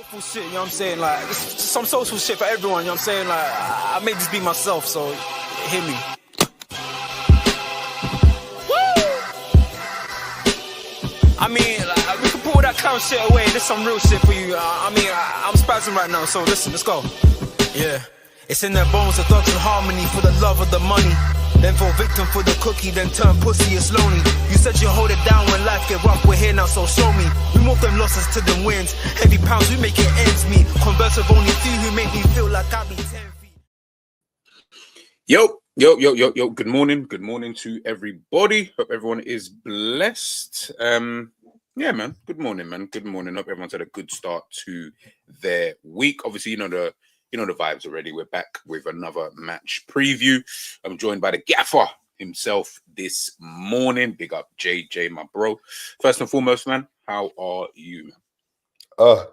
Social shit, you know what I'm saying? Like, it's some social shit for everyone, you know what I'm saying? Like, I made this be myself, so hear me. Woo! I mean, like, we can pull that clown shit away. There's some real shit for you. I'm spazzing right now, so listen, let's go. Yeah. It's in their bones, the thugs in harmony for the love of the money. Then fall victim for the cookie, then turn pussy, it's lonely. You said you hold it down when life get rough, we're here now, so show me. We move them losses to them wins. Heavy pounds, we make it ends meet. Converse with only few who make me feel like I be 10 feet. Yo. Good morning to everybody. Hope everyone is blessed. Yeah, man. Good morning, man. Good morning. Hope everyone's had a good start to their week. Obviously, you know the vibes already. We're back with another match preview. I'm joined by the gaffer himself this morning. Big up JJ, my bro. First and foremost, man, how are you, man?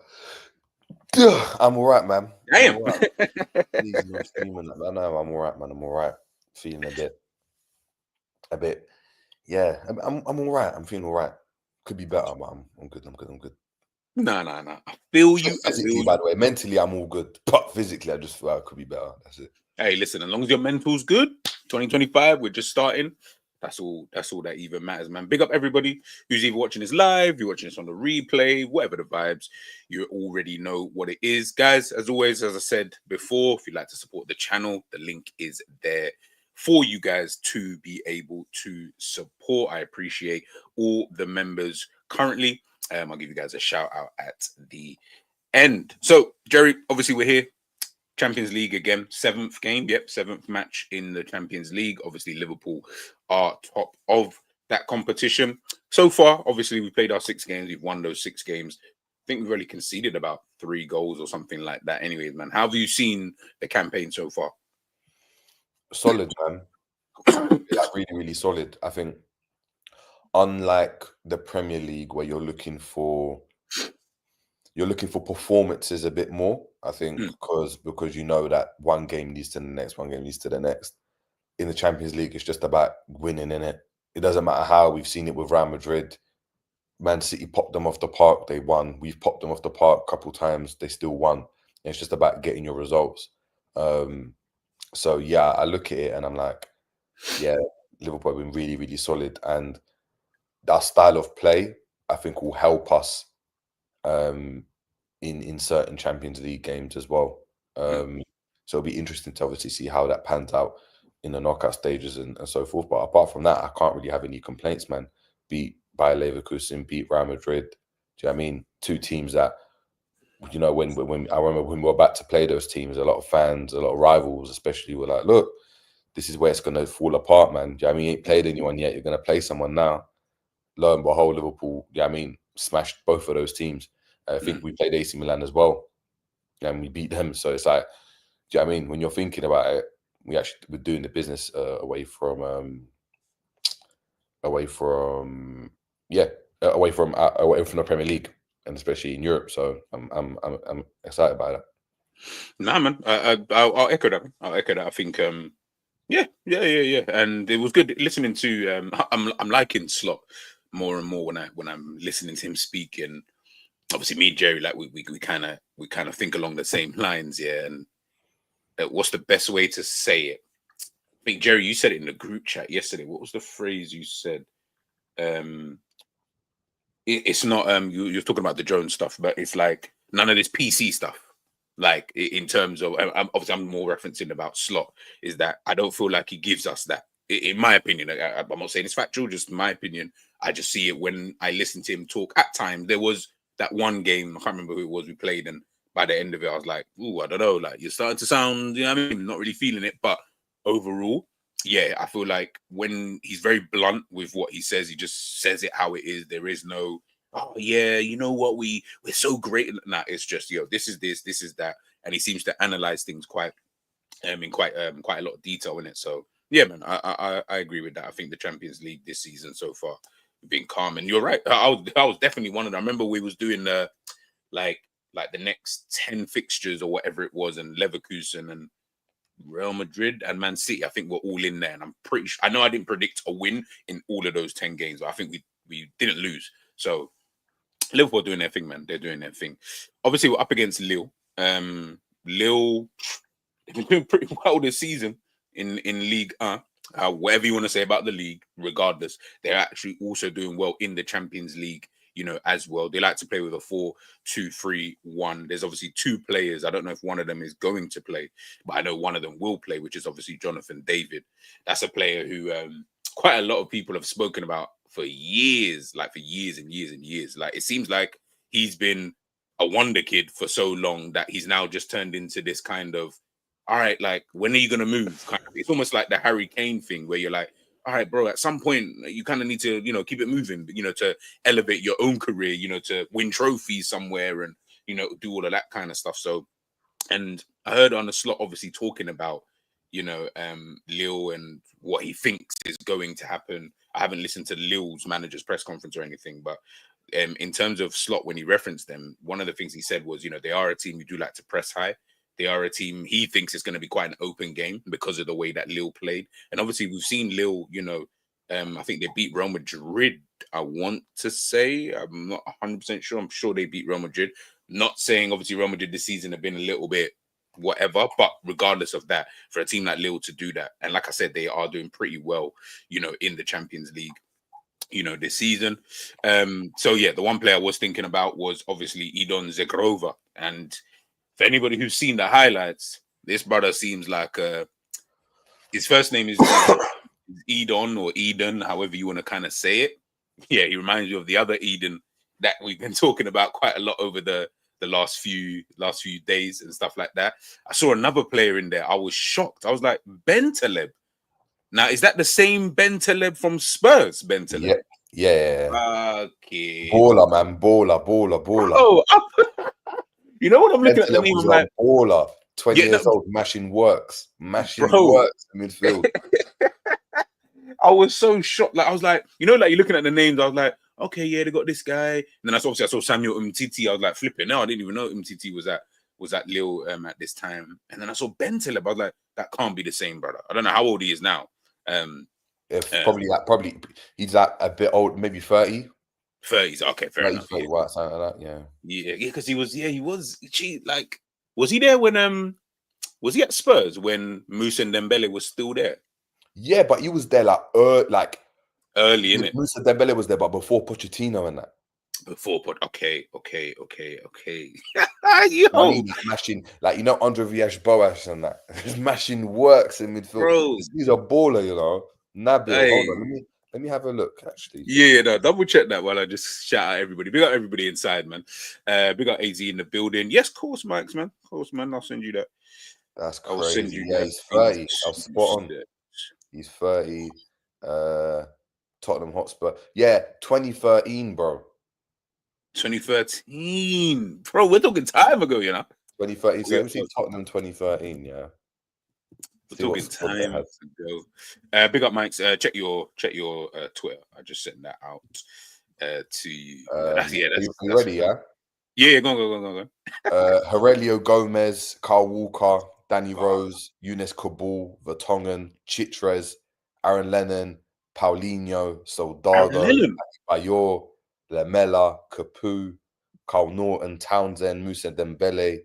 I'm all right, man. Damn. I'm all right. Please, no screaming. I know I'm all right, man. I'm all right. Feeling a bit. Yeah, I'm all right. I'm feeling all right. Could be better, but I'm good. I'm good. No. I feel you. Physically, by the way, mentally, I'm all good, but physically, I just feel like it could be better. That's it. Hey, listen. As long as your mental's good, 2025, we're just starting. That's all that even matters, man. Big up everybody who's either watching this live, you're watching this on the replay, whatever the vibes. You already know what it is, guys. As always, as I said before, if you'd like to support the channel, the link is there for you guys to be able to support. I appreciate all the members currently. I'll give you guys a shout out at the end. So, Jerry, obviously we're here. Champions League again, 7th game. Yep, 7th match in the Champions League. Obviously, Liverpool are top of that competition. So far, obviously, we played our 6 games. We've won those 6 games. I think we've only conceded about 3 goals or something like that. Anyways, man, how have you seen the campaign so far? Solid, man. Like really solid. I think unlike the Premier League where you're looking for performances a bit more, I think, because you know that one game leads to the next, one game leads to the next. In the Champions League, it's just about winning, innit? It doesn't matter how. We've seen it with Real Madrid. Man City popped them off the park, they won. We've popped them off the park a couple times, they still won. And it's just about getting your results. So yeah, I look at it and I'm like, yeah, Liverpool have been really solid, and that style of play I think will help us in certain Champions League games as well. So it'll be interesting to obviously see how that pans out in the knockout stages and so forth. But apart from that, I can't really have any complaints, man. Beat Bayer Leverkusen, beat Real Madrid. Do you know what I mean? 2 teams that, you know, when I remember when we were about to play those teams, a lot of fans, a lot of rivals especially were like, look, this is where it's going to fall apart, man. Do you know what I mean? You ain't played anyone yet. You're going to play someone now. Lo and behold, Liverpool, you know what I mean, smashed both of those teams. I think we played AC Milan as well, and we beat them. So it's like, do you know what I mean? When you're thinking about it, we're doing the business away from the Premier League, and especially in Europe. So I'm excited about that. Nah, man, I'll echo that. I think yeah. And it was good listening to. I'm liking Slot more and more when I'm listening to him speak. And obviously, me and Jerry, like we kind of think along the same lines, yeah. And what's the best way to say it? I think Jerry, you said it in the group chat yesterday. What was the phrase you said? It's not you're talking about the drone stuff, but it's like none of this PC stuff. Like in terms of, obviously, I'm more referencing about Slot. Is that I don't feel like he gives us that. In my opinion, I'm not saying it's factual, just my opinion. I just see it when I listen to him talk. At times, there was that one game, I can't remember who it was we played, and by the end of it, I was like, "Ooh, I don't know." Like you're starting to sound, you know what I mean? Not really feeling it, but overall, yeah, I feel like when he's very blunt with what he says, he just says it how it is. There is no, oh yeah, you know what, we're so great. Nah, it's just, yo, this is this is that, and he seems to analyze things quite a lot of detail in it. So yeah, man, I agree with that. I think the Champions League this season so far been calm, and you're right. I was definitely one of them. I remember we was doing the like the next 10 fixtures or whatever it was, and Leverkusen and Real Madrid and Man City, I think we're all in there, and I'm pretty sure. I know I didn't predict a win in all of those 10 games, but I think we didn't lose. So Liverpool are doing their thing, man. They're doing their thing. Obviously, we're up against Lille. Lille, they've been doing pretty well this season in Ligue 1. Whatever you want to say about the league, regardless, they're actually also doing well in the Champions League, as well. They like to play with a 4-2-3-1. There's obviously two players. I don't know if one of them is going to play, but I know one of them will play, which is obviously Jonathan David. That's a player who quite a lot of people have spoken about for years, like for years and years and years. Like, it seems like he's been a wonder kid for so long that he's now just turned into this kind of, all right, like, when are you going to move? Kind of, it's almost like the Harry Kane thing where you're like, all right, bro, at some point you kind of need to, keep it moving, to elevate your own career, to win trophies somewhere and, do all of that kind of stuff. So, and I heard on the slot, obviously talking about, Lille and what he thinks is going to happen. I haven't listened to Lille's manager's press conference or anything, but in terms of slot, when he referenced them, one of the things he said was, they are a team who do like to press high. They are a team he thinks is going to be quite an open game because of the way that Lille played. And obviously we've seen Lille, I think they beat Real Madrid, I want to say. I'm not 100% sure. I'm sure they beat Real Madrid. Not saying obviously Real Madrid this season have been a little bit whatever, but regardless of that, for a team like Lille to do that, and like I said, they are doing pretty well, in the Champions League, this season. So yeah, the one player I was thinking about was obviously 𝐒𝐷𝐻𝐿. And for anybody who's seen the highlights, this brother seems like his first name is Edon or Eden, however you want to kind of say it. Yeah, he reminds you of the other Eden that we've been talking about quite a lot over the last few days and stuff like that. I saw another player in there. I was shocked. I was like, Bentaleb. Now, is that the same Bentaleb from Spurs? Bentaleb? Yeah. Okay. Baller, man. Baller. Oh, you know what I'm looking at? The name, Was I'm like, baller. 20 years old, mashing works in midfield. I was so shocked. Like, I was like, like you're looking at the names. I was like, okay, yeah, they got this guy. And then I saw Samuel 𝐒𝐷𝐻𝐿. I was like, flipping. No, I didn't even know 𝐒𝐷𝐻𝐿 was at Lille at this time. And then I saw Bentaleb. I was like, that can't be the same brother. I don't know how old he is now. Probably he's like a bit old, maybe 30. 30s. Okay, fair enough. 30, Yeah. something like that. Yeah, because he was like, was he there when was he at Spurs when Moussa Dembele was still there? Yeah, but he was there like early, innit? Moussa Dembele was there, but before Pochettino and that. Okay. Yo, mashing, like, Andre Villas-Boas and that. He's mashing works in midfield. Bro, he's a baller, Nabil. Hey. Hold on, let me have a look. Actually, yeah, no, double check that while I just shout out everybody. Big up everybody inside, man. Big up AZ in the building. Yes, course, Mikes, man. Course, man. I'll send you that. That's crazy. I'll send you he's 30. I'll spot on. He's 30. Tottenham Hotspur. Yeah, 2013, bro. 2013, bro. We're talking time ago, 2013. So let me see Tottenham 2013. Yeah, we're talking time ago. Big up, Mike's. Check your Twitter. I just sent that out to you. Are you ready? Yeah. Yeah. Go. Aurelio Gomez, Kyle Walker, Danny Rose, Younes Kaboul, Vertonghen, Chitrez, Aaron Lennon, Paulinho, Soldado, Bayor, Lamela, Capu, Carl Norton, Townsend, Moussa Dembele,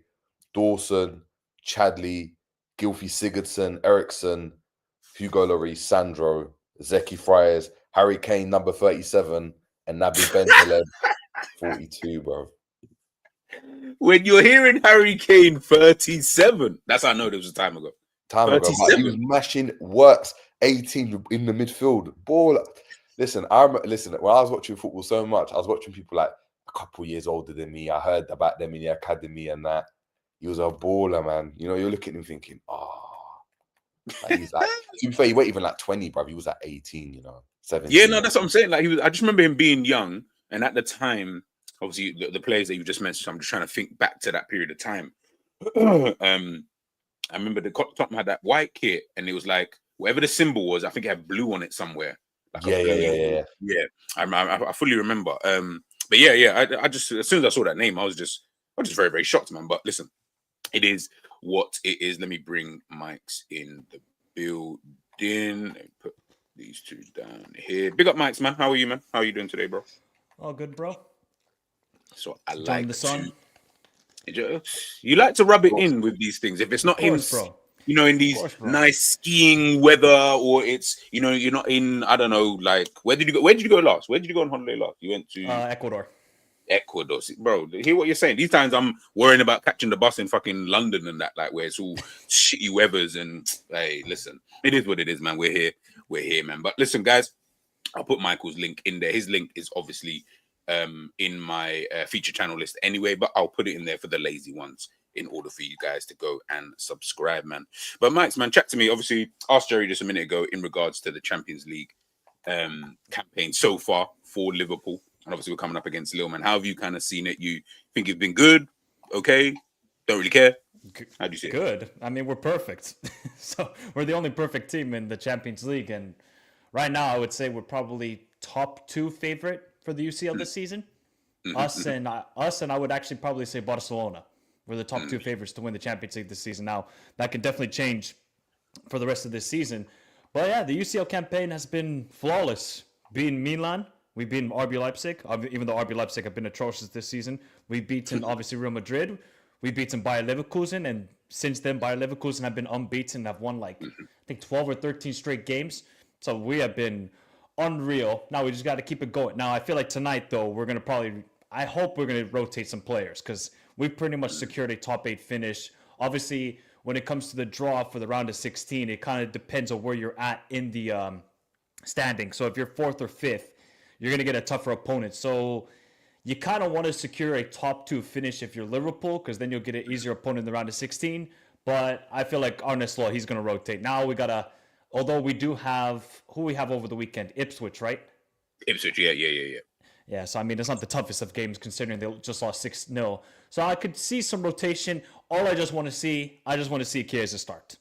Dawson, Chadley, Gylfi Sigurdsson, Eriksson, Hugo Lloris, Sandro, Zeki Friars, Harry Kane, number 37, and Naby Bentaleb, 42, bro. When you're hearing Harry Kane 37, that's how I know there was a time ago. But he was mashing works, 18 in the midfield. Ball. Listen, when I was watching football so much, I was watching people like a couple years older than me. I heard about them in the academy and that. He was a baller, man. You're looking at him thinking, like, he's like, to be fair, he wasn't even like 20, bro. He was like 18, 17. Yeah, no, that's what I'm saying. Like, I just remember him being young, and at the time, obviously, the players that you just mentioned, I'm just trying to think back to that period of time. I remember the Tottenham had that white kit, and it was like, whatever the symbol was, I think it had blue on it somewhere. Like yeah. I fully remember. But yeah. I just, as soon as I saw that name, I was just very, very shocked, man. But listen, it is what it is. Let me bring Mike's in the building. Let me put these two down here. Big up, Mike's, man. How are you, man? How are you doing today, bro? All good, bro. So I John like the Son. You like to rub it in with these things. If it's not in, Bro. in these nice skiing weather, or it's, you're not in, I don't know, like, where did you go? Where did you go last? Where did you go on holiday last? You went to Ecuador. Ecuador, bro. Hear what you're saying. These times I'm worrying about catching the bus in fucking London and that, like, where it's all shitty weathers. And hey, listen, it is what it is, man. We're here, man. But listen, guys, I'll put Michael's link in there. His link is obviously in my feature channel list anyway, but I'll put it in there for the lazy ones in order for you guys to go and subscribe, man. But Mike's, man, chat to me. Obviously, asked Jerry just a minute ago in regards to the Champions League campaign so far for Liverpool. And obviously, we're coming up against Lille, man. How have you kind of seen it? You think it's been good? Okay? Don't really care? How do you see it? Good. I mean, we're perfect. So we're the only perfect team in the Champions League. And right now, I would say we're probably top 2 favorite for the UCL this season. Us and I would actually probably say Barcelona. We're the top 2 favorites to win the Champions League this season. Now, that could definitely change for the rest of this season. But yeah, the UCL campaign has been flawless. Beating Milan, we've beaten RB Leipzig, even though RB Leipzig have been atrocious this season. We've beaten, obviously, Real Madrid. We've beaten Bayer Leverkusen, and since then, Bayer Leverkusen have been unbeaten. Have won, like, I think 12 or 13 straight games. So we have been unreal. Now we just got to keep it going. Now, I feel like tonight, though, we're going to I hope we're going to rotate some players, because we've pretty much secured a top 8 finish. Obviously, when it comes to the draw for the round of 16, it kind of depends on where you're at in the standing. So if you're 4th or 5th, you're going to get a tougher opponent. So you kind of want to secure a top 2 finish if you're Liverpool, because then you'll get an easier opponent in the round of 16. But I feel like Arne Slot, he's going to rotate. Now we got to, although we do have, who we have over the weekend? Ipswich, right? Ipswich, yeah. Yeah, so I mean, it's not the toughest of games considering they just lost 6-0. So I could see some rotation. All I just want to see Chiesa start.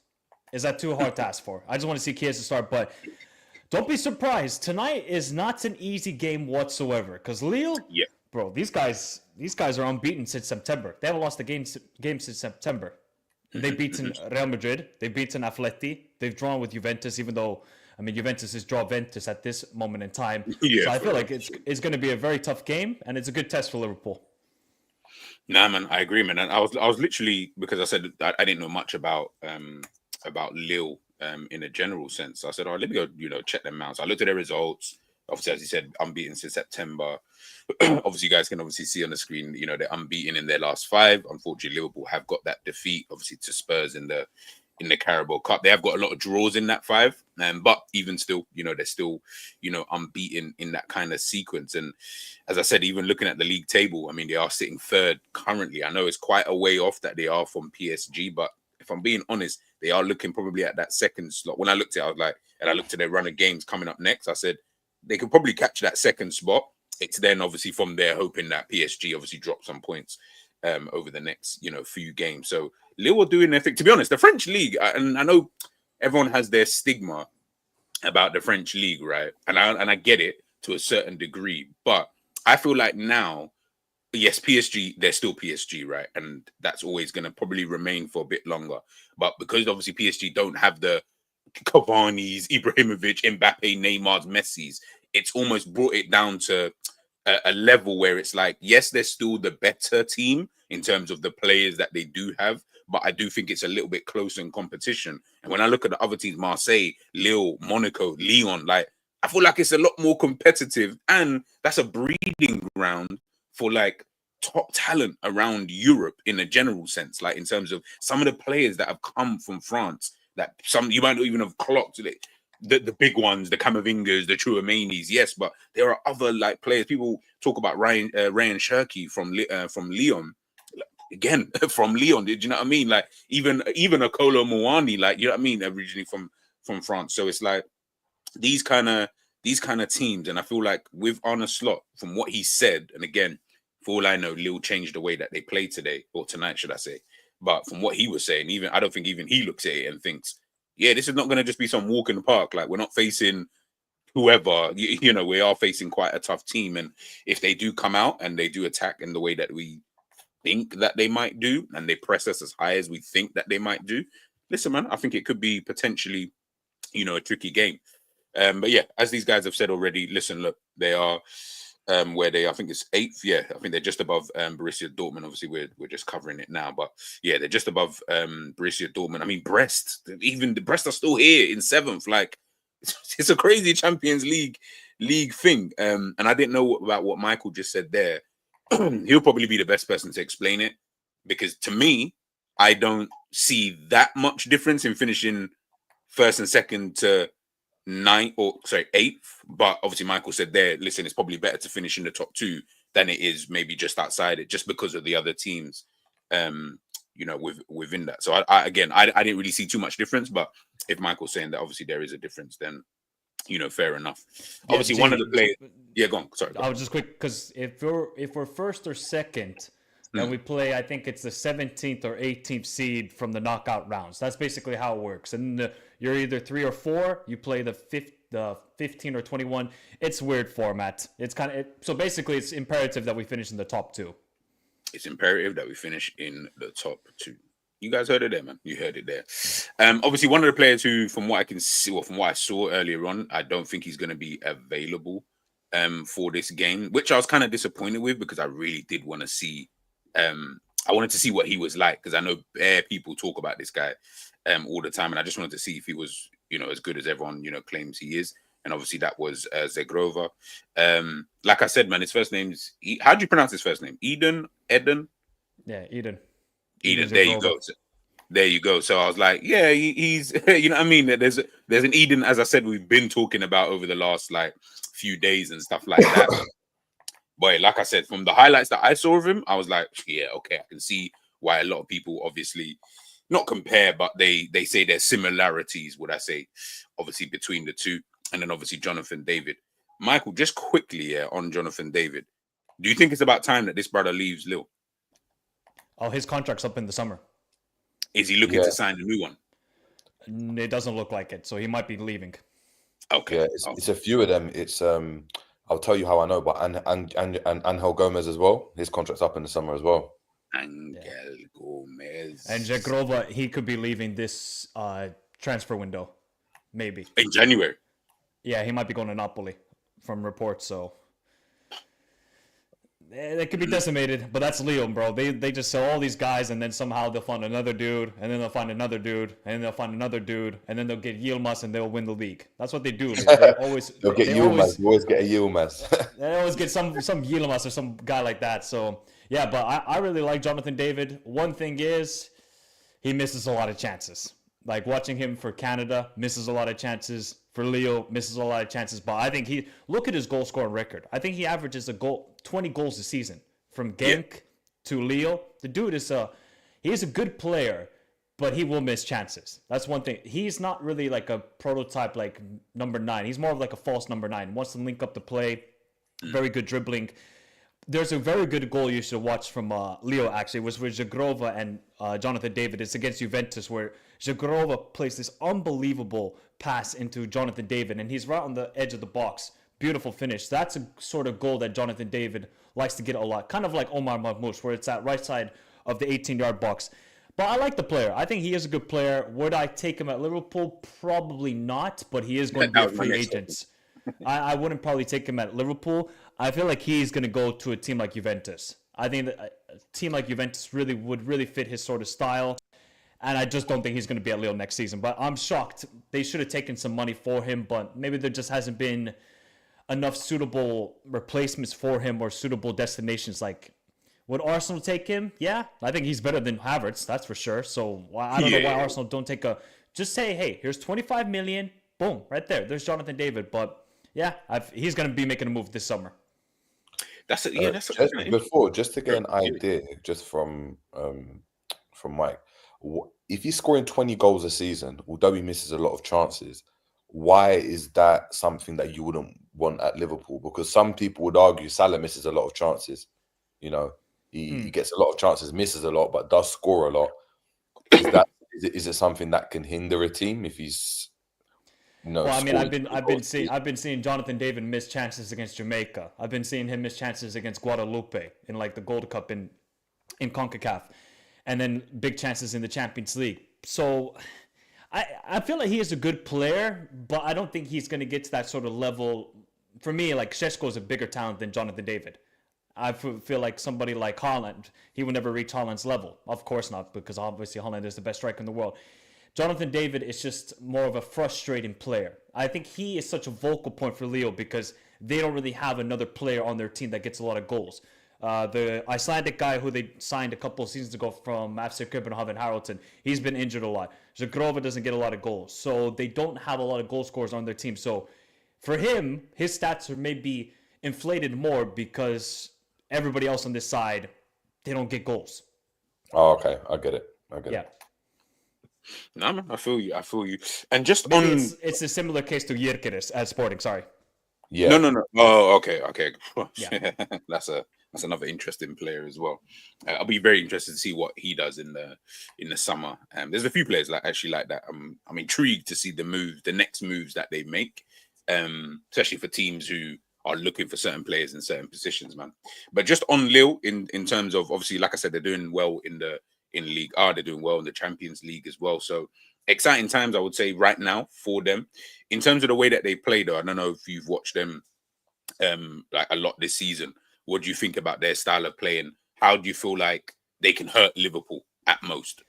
Is that too hard to ask for? I just want to see Chiesa start, but don't be surprised. Tonight is not an easy game whatsoever, because Lille, bro, these guys are unbeaten since September. They haven't lost a game since September. They've beaten Real Madrid. They've beaten Atleti. They've drawn with Juventus, even though, I mean, Juventus is draw Ventus at this moment in time. So I feel like it's going to be a very tough game, and it's a good test for Liverpool. Nah, man, I agree, man. And I was literally, because I said I didn't know much about Lille in a general sense. I said, let me go, check them out. So I looked at their results. Obviously, as you said, unbeaten since September. Obviously, you guys can obviously see on the screen, they're unbeaten in their last 5. Unfortunately, Liverpool have got that defeat, obviously, to Spurs in the Carabao Cup. They have got a lot of draws in that 5, but even still, they're still, unbeaten in that kind of sequence. And as I said, even looking at the league table, I mean, they are sitting 3rd currently. I know it's quite a way off that they are from PSG, but if I'm being honest, they are looking probably at that 2nd slot. When I looked at it, I was like, and I looked at their run of games coming up next, I said, they could probably capture that 2nd spot. It's then obviously from there hoping that PSG obviously drop some points over the next, few games. So Lille are doing their thing. To be honest, the French league, and I know everyone has their stigma about the French league, right? And I get it to a certain degree, but I feel like now, yes, PSG, they're still PSG, right? And that's always going to probably remain for a bit longer. But because obviously PSG don't have the Cavani's, Ibrahimovic, Mbappe, Neymar's, Messi's, it's almost brought it down to a level where it's like, yes, they're still the better team in terms of the players that they do have, but I do think it's a little bit closer in competition. And when I look at the other teams, Marseille, Lille, Monaco, Lyon, like, I feel like it's a lot more competitive, and that's a breeding ground for like top talent around Europe in a general sense, like in terms of some of the players that have come from France, that some you might not even have clocked it. The big ones, the Camavingas, the Chouamainis, yes, but there are other like players. People talk about Ryan Cherki from Lyon, again from Lyon. Did you know what I mean? Like even a Kolo Muani, like, you know what I mean, originally from France. So it's like these kind of teams, and I feel like with Arne Slot, from what he said, and again, for all I know, Lille changed the way that they play today or tonight, should I say? But from what he was saying, even I don't think even he looks at it and thinks, yeah, this is not going to just be some walk in the park. Like, we're not facing whoever, we are facing quite a tough team. And if they do come out and they do attack in the way that we think that they might do, and they press us as high as we think that they might do, listen, man, I think it could be potentially, a tricky game. But yeah, as these guys have said already, listen, look, they are where I think it's 8th. Yeah, I think they're just above Borussia Dortmund. Obviously, we're just covering it now, but yeah, they're just above Borussia Dortmund. I mean, even the Brest are still here in 7th. Like, it's a crazy Champions League thing. And I didn't know about what Michael just said there. He'll probably be the best person to explain it, because to me, I don't see that much difference in finishing 1st and 2nd to 8th. But obviously, Michael said there, listen, it's probably better to finish in the top 2 than it is maybe just outside it, just because of the other teams, within that. So I didn't really see too much difference. But if Michael's saying that obviously there is a difference, then fair enough. Yeah, obviously, one of the players. Yeah, go on. Sorry. I was just quick, because if we're 1st or 2nd, then we play, I think it's the 17th or 18th seed from the knockout rounds. That's basically how it works. And you're either 3 or 4. You play the 15 or 21. It's weird format. It's kind of so basically it's imperative that we finish in the top 2. It's imperative that we finish in the top 2. You guys heard it there, man. You heard it there. Obviously, one of the players who, from what I can see, or from what I saw earlier on, I don't think he's going to be available for this game, which I was kind of disappointed with, because I really did want to see. I wanted to see what he was like, because I know bare people talk about this guy all the time, and I just wanted to see if he was, as good as everyone claims he is. And obviously that was 𝐒𝐔𝐄. Like I said, man, his first name's how do you pronounce his first name? Eden? Yeah, Eden. There you go. There you go. So I was like, yeah, he's you know what I mean? There's an Eden, as I said, we've been talking about over the last few days and stuff like that. But like I said, from the highlights that I saw of him, I was like, yeah, okay, I can see why a lot of people obviously not compare, but they say there's similarities, would I say, obviously between the two. And then obviously Jonathan David. Michael, just quickly on Jonathan David, do you think it's about time that this brother leaves Lille? Oh, his contract's up in the summer. Is he looking to sign a new one? It doesn't look like it, so he might be leaving. Okay. Yeah, it's a few of them. It's I'll tell you how I know, but and Angel Gomez as well. His contract's up in the summer as well. Angel Gomez. And 𝐒𝐿, he could be leaving this transfer window, maybe. In January? Yeah, he might be going to Napoli from reports, so they could be decimated, but that's Lille, bro. They just sell all these guys, and then somehow they'll find another dude, and then they'll find another dude, and then they'll find another dude, and then they'll get Yilmaz, and they'll win the league. That's what they do. They always they'll get Yilmaz. They always get a Yilmaz. They always get some Yilmaz or some guy like that. So yeah, but I really like Jonathan David. One thing is, he misses a lot of chances. Like watching him for Canada, misses a lot of chances. For Lille, misses a lot of chances. But I think look at his goal scoring record. I think he averages 20 goals a season from Genk to Lille. The dude is he's a good player, but he will miss chances. That's one thing. He's not really like a prototype like number 9. He's more of like a false number 9. Wants to link up the play. Very good dribbling. There's a very good goal you should watch from Lille, actually. It was with 𝐒𝐿 and Jonathan David. It's against Juventus, where 𝐒𝐿 plays this unbelievable pass into Jonathan David, and he's right on the edge of the box. Beautiful finish. That's a sort of goal that Jonathan David likes to get a lot. Kind of like Omar Marmoush, where it's at right side of the 18-yard box. But I like the player. I think he is a good player. Would I take him at Liverpool? Probably not, but he is going to be a free agent. I wouldn't probably take him at Liverpool. I feel like he's going to go to a team like Juventus. I think that a team like Juventus would really fit his sort of style. And I just don't think he's going to be at Lille next season. But I'm shocked. They should have taken some money for him, but maybe there just hasn't been enough suitable replacements for him or suitable destinations. Like, would Arsenal take him? Yeah, I think he's better than Havertz, that's for sure. So I don't know why Arsenal don't take just say, hey, here's 25 million. Boom, right there. There's Jonathan David. But yeah, he's going to be making a move this summer. Just to get an idea, just from Mike, if he's scoring 20 goals a season, although he misses a lot of chances, why is that something that you wouldn't want at Liverpool? Because some people would argue Salah misses a lot of chances. He gets a lot of chances, misses a lot, but does score a lot. Is it something that can hinder a team if he's well, I mean, I've been seeing Jonathan David miss chances against Jamaica. I've been seeing him miss chances against Guadeloupe in like the Gold Cup in CONCACAF, and then big chances in the Champions League. So I feel like he is a good player, but I don't think he's going to get to that sort of level for me, like Šeško is a bigger talent than Jonathan David. I feel like somebody like Holland, he would never reach Holland's level. Of course not, because obviously Holland is the best striker in the world. Jonathan David is just more of a frustrating player. I think he is such a vocal point for Lille because they don't really have another player on their team that gets a lot of goals. The Icelandic guy who they signed a couple of seasons ago from FC Copenhagen, Haraldson, he's been injured a lot. 𝐒𝐔𝐁𝐒 doesn't get a lot of goals. So they don't have a lot of goal scorers on their team. So for him, his stats are maybe inflated more because everybody else on this side, they don't get goals. Oh, okay. I get it. Yeah. No, man, I feel you. And just Maybe on... it's a similar case to Gyökeres at Sporting, sorry. Yeah. No. Oh, okay. Yeah. That's another interesting player as well. I'll be very interested to see what he does in the summer. There's a few players like that. I'm intrigued to see the next moves that they make, especially for teams who are looking for certain players in certain positions, man. But just on Lille, in terms of, obviously, like I said, they're doing well in League R, they're doing well in the Champions League as well. So exciting times, I would say, right now for them. In terms of the way that they play, though, I don't know if you've watched them like a lot this season. What do you think about their style of playing? How do you feel like they can hurt Liverpool at most?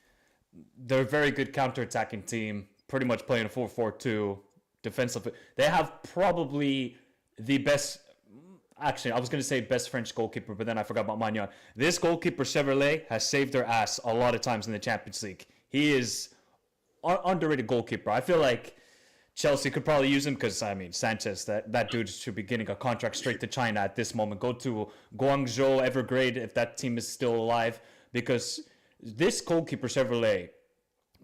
They're a very good counter-attacking team, pretty much playing a 4-4-2 defensive. They have probably the best, actually, I was going to say best French goalkeeper, but then I forgot about Magnan. This goalkeeper, Chevrolet, has saved their ass a lot of times in the Champions League. He is an underrated goalkeeper. I feel like Chelsea could probably use him because, I mean, Sanchez, that dude should be getting a contract straight to China at this moment. Go to Guangzhou, Evergrande, if that team is still alive. Because this goalkeeper, Chevrolet,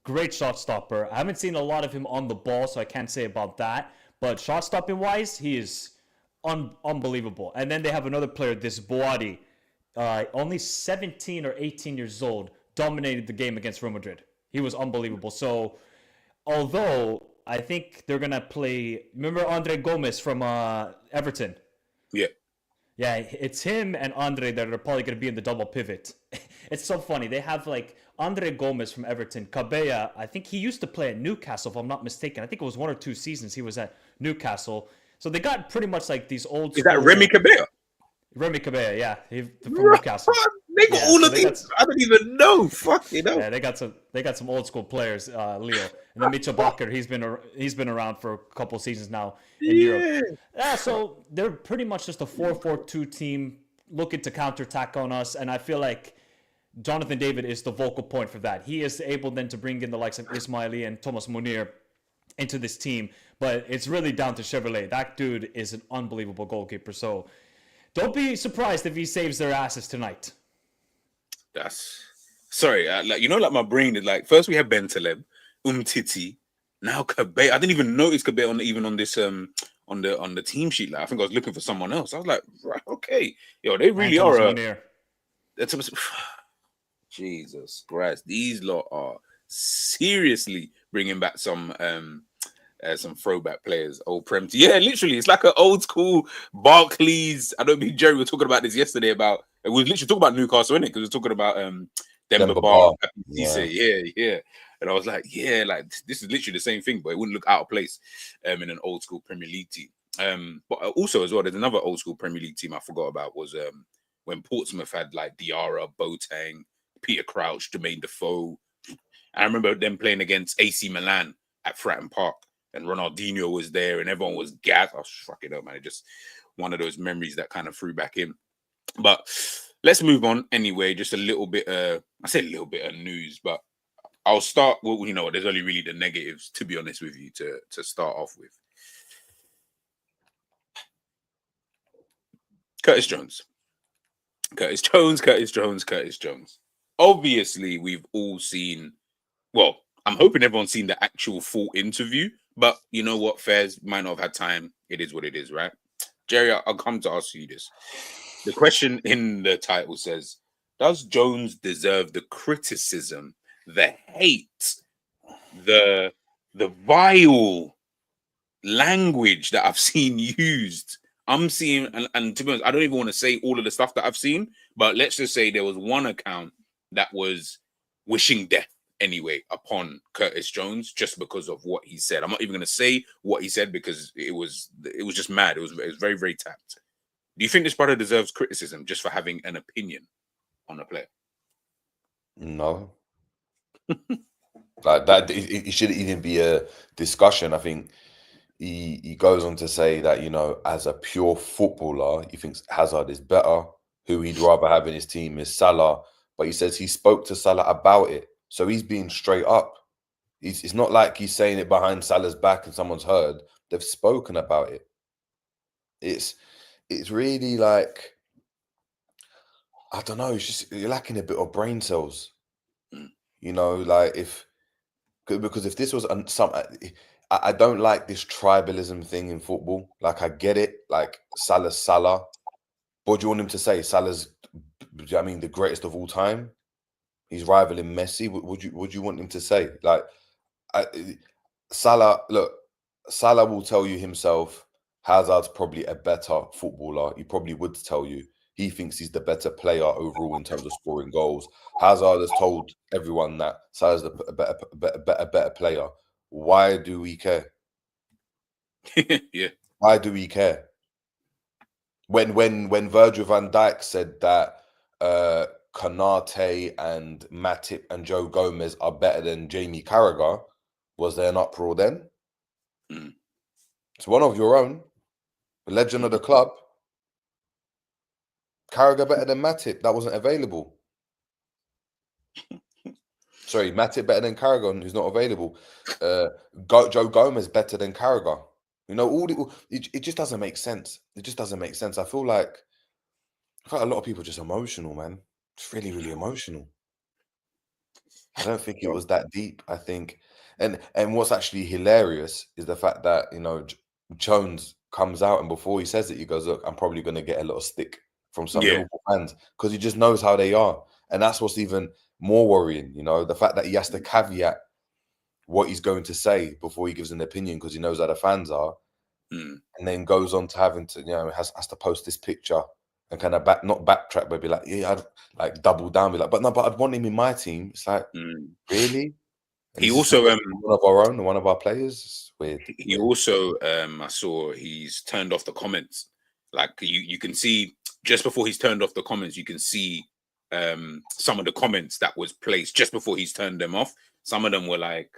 great shot stopper. I haven't seen a lot of him on the ball, so I can't say about that. But shot stopping wise, he is unbelievable. And then they have another player, this Boadi, only 17 or 18 years old, dominated the game against Real Madrid. He was unbelievable. So, although I think they're going to play... Remember Andre Gomes from Everton? Yeah. Yeah, it's him and Andre that are probably going to be in the double pivot. It's so funny. They have like Andre Gomes from Everton. 𝐒𝐃, I think he used to play at Newcastle, if I'm not mistaken. I think it was 1 or 2 seasons he was at Newcastle. So they got pretty much like these old... Is that Remy 𝐒𝐃? Remy 𝐒𝐃, yeah. From Newcastle. They got all of these. I don't even know. Fuck, you know. Yeah, they got some old school players, Leo. And then Mitchell Bakker, he's been around for a couple seasons now in Europe. Yeah, so they're pretty much just a 4-4-2 team looking to counterattack on us. And I feel like Jonathan David is the vocal point for that. He is able then to bring in the likes of Ismaili and Thomas Munir into this team. But it's really down to Chevrolet. That dude is an unbelievable goalkeeper. So don't be surprised if he saves their asses tonight. That's sorry, like my brain is like, first we have Bentaleb, Umtiti, now 𝐒𝐃. I didn't even notice 𝐒𝐃 on this on the team sheet. Like, I think I was looking for someone else. I was like, right, okay, yo, they really are. Jesus Christ, these lot are seriously bringing back some throwback players, old Prem. Yeah, literally, it's like an old school Barclays. I don't mean Jerry. We were talking about this yesterday about. We were literally talking about Newcastle, innit? Because we were talking about Demba Ba. Yeah. And I was like, yeah, like this is literally the same thing, but it wouldn't look out of place in an old school Premier League team. But also as well, there's another old school Premier League team I forgot about was when Portsmouth had like Diarra, Boateng, Peter Crouch, Jermaine Defoe. I remember them playing against AC Milan at Fratton Park, and Ronaldinho was there, and everyone was gassed. I was fucking up, man. It just one of those memories that kind of threw back in. But let's move on anyway. Just a little bit. I say a little bit of news, but I'll start. Well, you know, there's only really the negatives, to be honest with you, to start off with. Curtis Jones. Obviously, we've all seen. Well, I'm hoping everyone's seen the actual full interview, but you know what, Fairs might not have had time. It is what it is, right? Jerry, I'll come to ask you this. The question in the title says, does Jones deserve the criticism, the hate, the vile language that I've seen used? I'm seeing, and to be honest, I don't even want to say all of the stuff that I've seen, but let's just say there was one account that was wishing death anyway upon Curtis Jones just because of what he said. I'm not even going to say what he said because it was just mad. It was very, very tapped. Do you think this brother deserves criticism just for having an opinion on a player? No. Like that, it shouldn't even be a discussion. I think he goes on to say that, you know, as a pure footballer, he thinks Hazard is better. Who he'd rather have in his team is Salah. But he says he spoke to Salah about it. So he's being straight up. It's not like he's saying it behind Salah's back and someone's heard. They've spoken about it. It's really like, I don't know, it's just you're lacking a bit of brain cells. You know, like because if this was I don't like this tribalism thing in football. Like, I get it. Like, Salah's Salah. What do you want him to say? Salah's, I mean, the greatest of all time. He's rivaling Messi. Would you want him to say? Like, Salah will tell you himself, Hazard's probably a better footballer. He probably would tell you. He thinks he's the better player overall in terms of scoring goals. Hazard has told everyone that Salah's a better player. Why do we care? Yeah. Why do we care? When Virgil van Dijk said that Konaté and Matip and Joe Gomez are better than Jamie Carragher, was there an uproar then? It's one of your own, the legend of the club. Carragher better than Matip. That wasn't available. Sorry, Matip better than Carragher, who's not available. Joe Gomez better than Carragher. You know, it just doesn't make sense. It just doesn't make sense. I feel like a lot of people are just emotional, man. It's really, really emotional. I don't think it was that deep. I think, and what's actually hilarious is the fact that, you know, Jones comes out and before he says it, he goes, "Look, I'm probably going to get a little stick from some Liverpool fans," because he just knows how they are, and that's what's even more worrying. You know, the fact that he has to caveat what he's going to say before he gives an opinion because he knows how the fans are, and then goes on to having to, you know, has to post this picture and kind of not backtrack, but be like, yeah, I'd like double down, be like, but I'd want him in my team. It's like, really? And he also one of our own, one of our players. It's weird. He also, I saw he's turned off the comments. Like you can see just before he's turned off the comments, you can see some of the comments that was placed just before he's turned them off. Some of them were like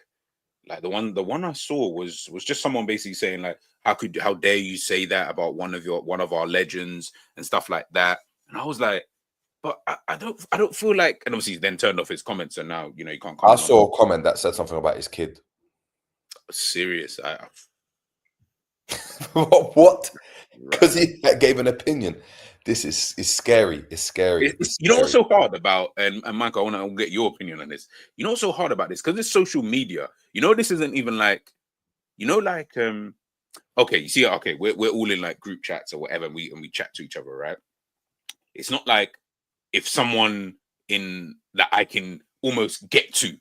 the one I saw was just someone basically saying like, how dare you say that about one of our legends and stuff like that. And I was like, but I don't feel like, and obviously he then turned off his comments and now, you know, you can't comment. I saw a comment that said something about his kid. Serious. What? Because he gave an opinion. This is scary. It's scary. You know what's so hard about, and Michael, I want to get your opinion on this. You know what's so hard about this? Because it's social media. You know, this isn't even like, you know, like, okay, you see, okay, we're all in like group chats or whatever, and we chat to each other, right? It's not like if someone in that I can almost get to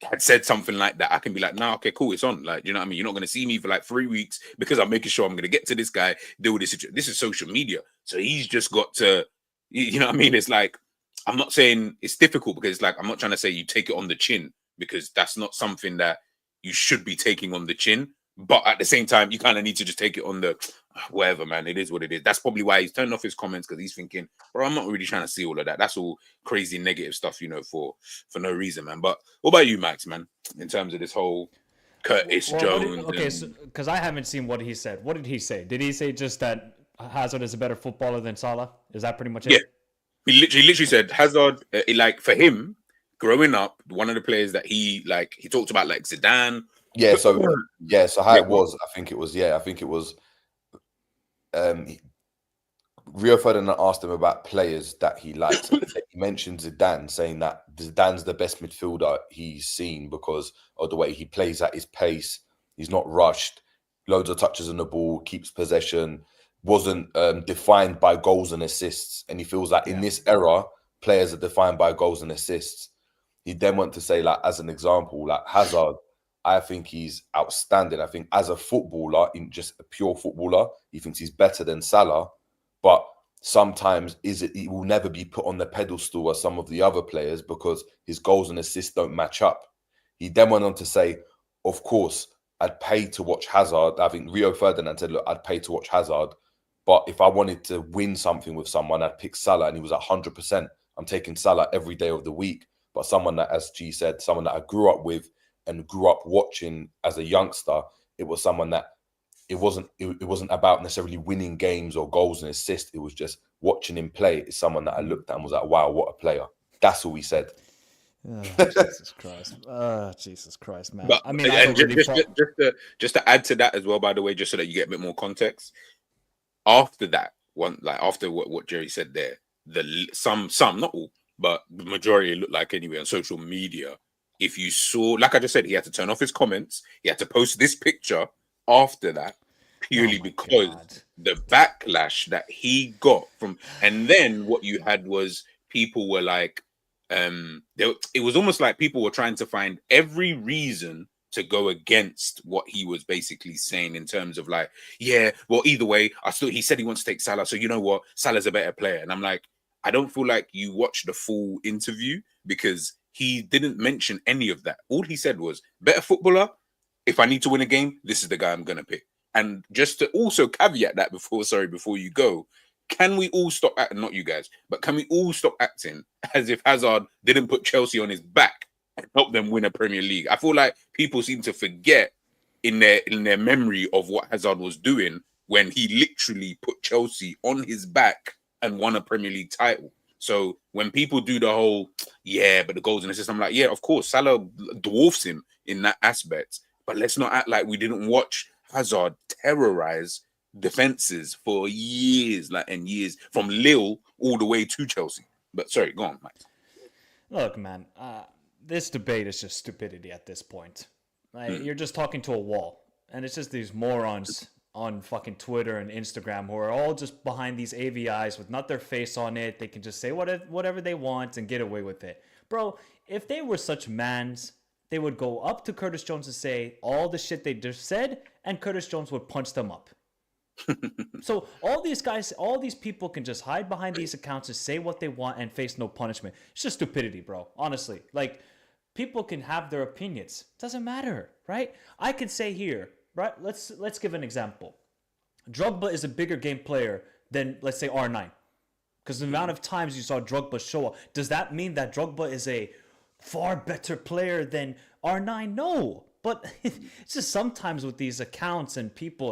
had said something like that, I can be like, nah, okay, cool, it's on. Like, you know what I mean? You're not going to see me for like 3 weeks because I'm making sure I'm going to get to this guy, deal with this situation. This is social media. So he's just got to, you know what I mean? It's like, I'm not saying it's difficult because it's like, I'm not trying to say you take it on the chin because that's not something that you should be taking on the chin. But at the same time, you kind of need to just take it on the whatever, man. It is what it is. That's probably why he's turned off his comments because he's thinking, bro, I'm not really trying to see all of that. That's all crazy negative stuff, you know, for no reason, man. But what about you, Max, man, in terms of this whole Curtis Jones? Okay, because I haven't seen what he said. What did he say? Did he say just that Hazard is a better footballer than Salah? Is that pretty much it? Yeah. He literally said Hazard, like for him, growing up, one of the players that he talked about like Zidane. Yeah, so how it was, I think it was Rio Ferdinand asked him about players that he liked. He mentioned Zidane, saying that Zidane's the best midfielder he's seen because of the way he plays at his pace. He's not rushed, loads of touches on the ball, keeps possession, wasn't defined by goals and assists. And he feels like in this era, players are defined by goals and assists. He then went to say, like, as an example, like Hazard, I think he's outstanding. I think as a footballer, in just a pure footballer, he thinks he's better than Salah. But sometimes he will never be put on the pedestal as some of the other players because his goals and assists don't match up. He then went on to say, of course, I'd pay to watch Hazard. I think Rio Ferdinand said, look, I'd pay to watch Hazard. But if I wanted to win something with someone, I'd pick Salah. And he was 100%. I'm taking Salah every day of the week. But someone that, as G said, someone that I grew up with and grew up watching as a youngster, it was someone that it wasn't about necessarily winning games or goals and assists. It was just watching him play. It's someone that I looked at and was like, wow, what a player. That's all he said. Oh, Jesus Christ. Jesus Christ, man. But I mean, and just to add to that as well, by the way, just so that you get a bit more context. After that, after what Jerry said there, some not all, but the majority, it looked like anyway on social media. If you saw, like I just said, he had to turn off his comments. He had to post this picture after that, purely because the backlash that he got from, and then what you had was people were like, it was almost like people were trying to find every reason to go against what he was basically saying in terms of like, yeah, well, either way, he said he wants to take Salah, so you know what, Salah's a better player. And I'm like, I don't feel like you watched the full interview because he didn't mention any of that. All he said was, better footballer, if I need to win a game, this is the guy I'm gonna pick. And just to also caveat that before you go, can we all stop acting, not you guys, but can we all stop acting as if Hazard didn't put Chelsea on his back and help them win a Premier League? I feel like people seem to forget in their memory of what Hazard was doing when he literally put Chelsea on his back and won a Premier League title. So when people do the whole, yeah, but the goals and assists, I'm like, yeah, of course, Salah dwarfs him in that aspect. But let's not act like we didn't watch Hazard terrorize defenses for years, and years, from Lille all the way to Chelsea. But sorry, go on, Mike. Look, man, this debate is just stupidity at this point. You're just talking to a wall, and it's just these morons on fucking Twitter and Instagram who are all just behind these AVIs with not their face on it. They can just say whatever they want and get away with it. Bro, if they were such mans, they would go up to Curtis Jones and say all the shit they just said, and Curtis Jones would punch them up. So all these guys, all these people can just hide behind these accounts and say what they want and face no punishment. It's just stupidity, bro. Honestly, like, people can have their opinions. Doesn't matter, right? I could say here, right? Let's give an example. Drogba is a bigger game player than, let's say, R9. Because the amount of times you saw Drogba show up, does that mean that Drogba is a far better player than R9? No. But it's just sometimes with these accounts and people,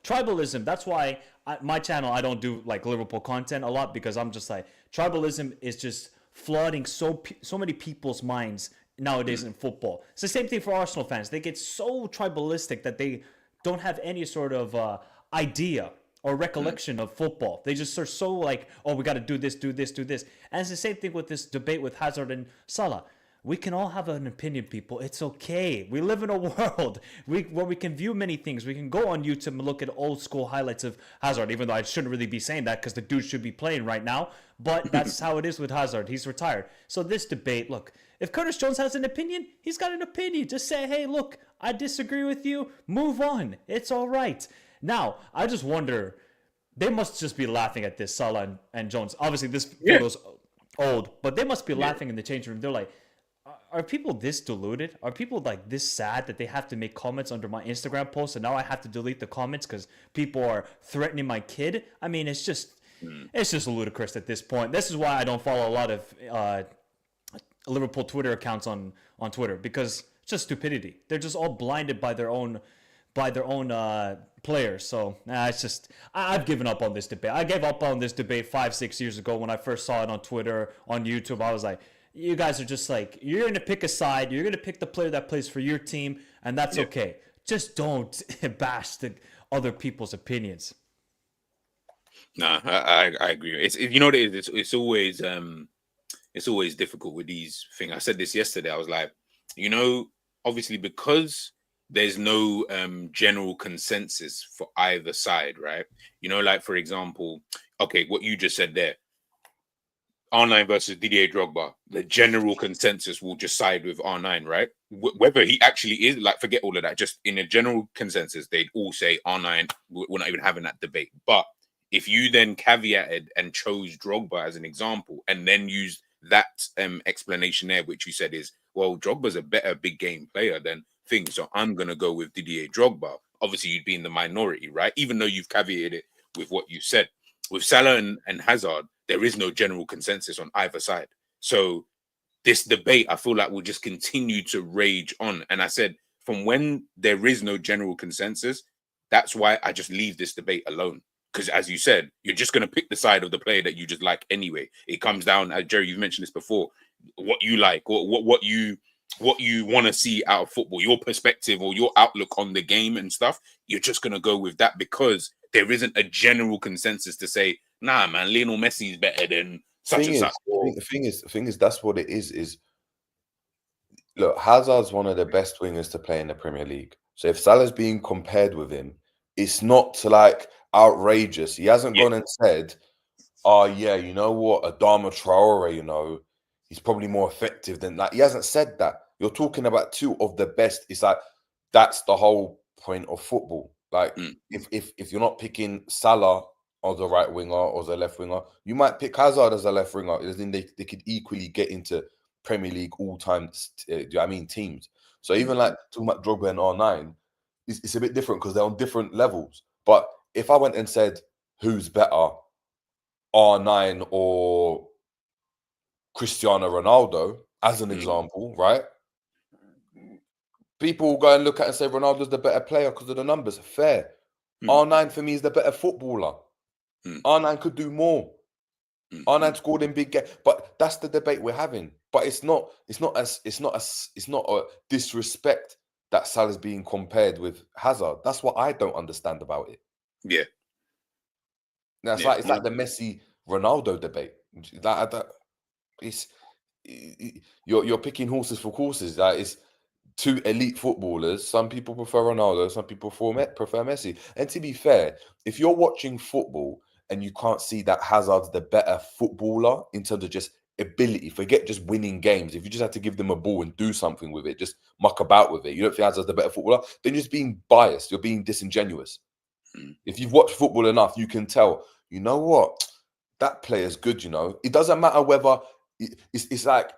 tribalism. That's why my channel, I don't do like Liverpool content a lot, because I'm just like, tribalism is just flooding so many people's minds nowadays in football. It's the same thing for Arsenal fans. They get so tribalistic that they don't have any sort of idea or recollection of football. They just are so like, oh, we got to do this. And it's the same thing with this debate with Hazard and Salah. We can all have an opinion, people. It's okay. We live in a world where we can view many things. We can go on YouTube and look at old school highlights of Hazard, even though I shouldn't really be saying that because the dude should be playing right now. But that's how it is with Hazard. He's retired. So this debate, look, if Curtis Jones has an opinion, he's got an opinion. Just say, hey, look, I disagree with you. Move on. It's all right. Now, I just wonder, they must just be laughing at this, Salah and Jones. Obviously, this photo's old, but they must be laughing in the changing room. They're like, are people this deluded? Are people like this sad that they have to make comments under my Instagram post and now I have to delete the comments because people are threatening my kid? I mean, it's just ludicrous at this point. This is why I don't follow a lot of Liverpool Twitter accounts on Twitter, because it's just stupidity. They're just all blinded by their own players. So it's just, I've given up on this debate. I gave up on this debate 5-6 years ago when I first saw it on Twitter, on YouTube. I was like, you guys are just like, you're going to pick a side. You're going to pick the player that plays for your team, and that's okay. Just don't bash the other people's opinions. Nah, I agree. You know what it is? It's always difficult with these things. I said this yesterday. I was like, obviously because there's no general consensus for either side, right? Like, for example, okay, what you just said there, R9 versus Didier Drogba, the general consensus will just side with R9, right? Whether he actually is, like, forget all of that. Just in a general consensus, they'd all say R9. We're not even having that debate. But if you then caveated and chose Drogba as an example, and then used that explanation there, which you said is, well, Drogba's a better big game player than things, so I'm gonna go with Didier Drogba. Obviously, you'd be in the minority, right? Even though you've caveated it with what you said. With Salah and Hazard, there is no general consensus on either side. So this debate, I feel like, will just continue to rage on. And I said, from when there is no general consensus, that's why I just leave this debate alone. Because as you said, you're just going to pick the side of the player that you just like anyway. It comes down, as Jerry, you've mentioned this before, what you like, what you want to see out of football, your perspective or your outlook on the game and stuff. You're just going to go with that because there isn't a general consensus to say, nah, man, Lionel Messi is better than such and such. The thing is, that's what it is. Look, Hazard's one of the best wingers to play in the Premier League. So if Salah's being compared with him, it's not like outrageous. He hasn't gone and said, oh yeah, you know what, Adama Traore, you know, he's probably more effective than that. He hasn't said that. You're talking about two of the best. It's like, that's the whole point of football. Like, if you're not picking Salah as a right winger or as a left winger, you might pick Hazard as a left winger. Then they could equally get into Premier League all-time, do you know what I mean, teams. So even like talking about Drogba and R9, it's a bit different because they're on different levels. But if I went and said, who's better, R9 or Cristiano Ronaldo, as an example, right? People will go and look at it and say Ronaldo's the better player because of the numbers. Fair. R9 for me is the better footballer. R9 could do more. R9 scored in big games, but that's the debate we're having. But it's not a disrespect that Salah's being compared with Hazard. That's what I don't understand about it. Yeah. Now it's like the Messi Ronaldo debate. You're picking horses for courses. That is two elite footballers. Some people prefer Ronaldo, some people prefer Messi. And to be fair, if you're watching football and you can't see that Hazard's the better footballer in terms of just ability, forget just winning games. If you just had to give them a ball and do something with it, just muck about with it, you don't think Hazard's the better footballer, then you're just being biased. You're being disingenuous. If you've watched football enough, you can tell, you know what, that player's good, you know. It doesn't matter whether it's like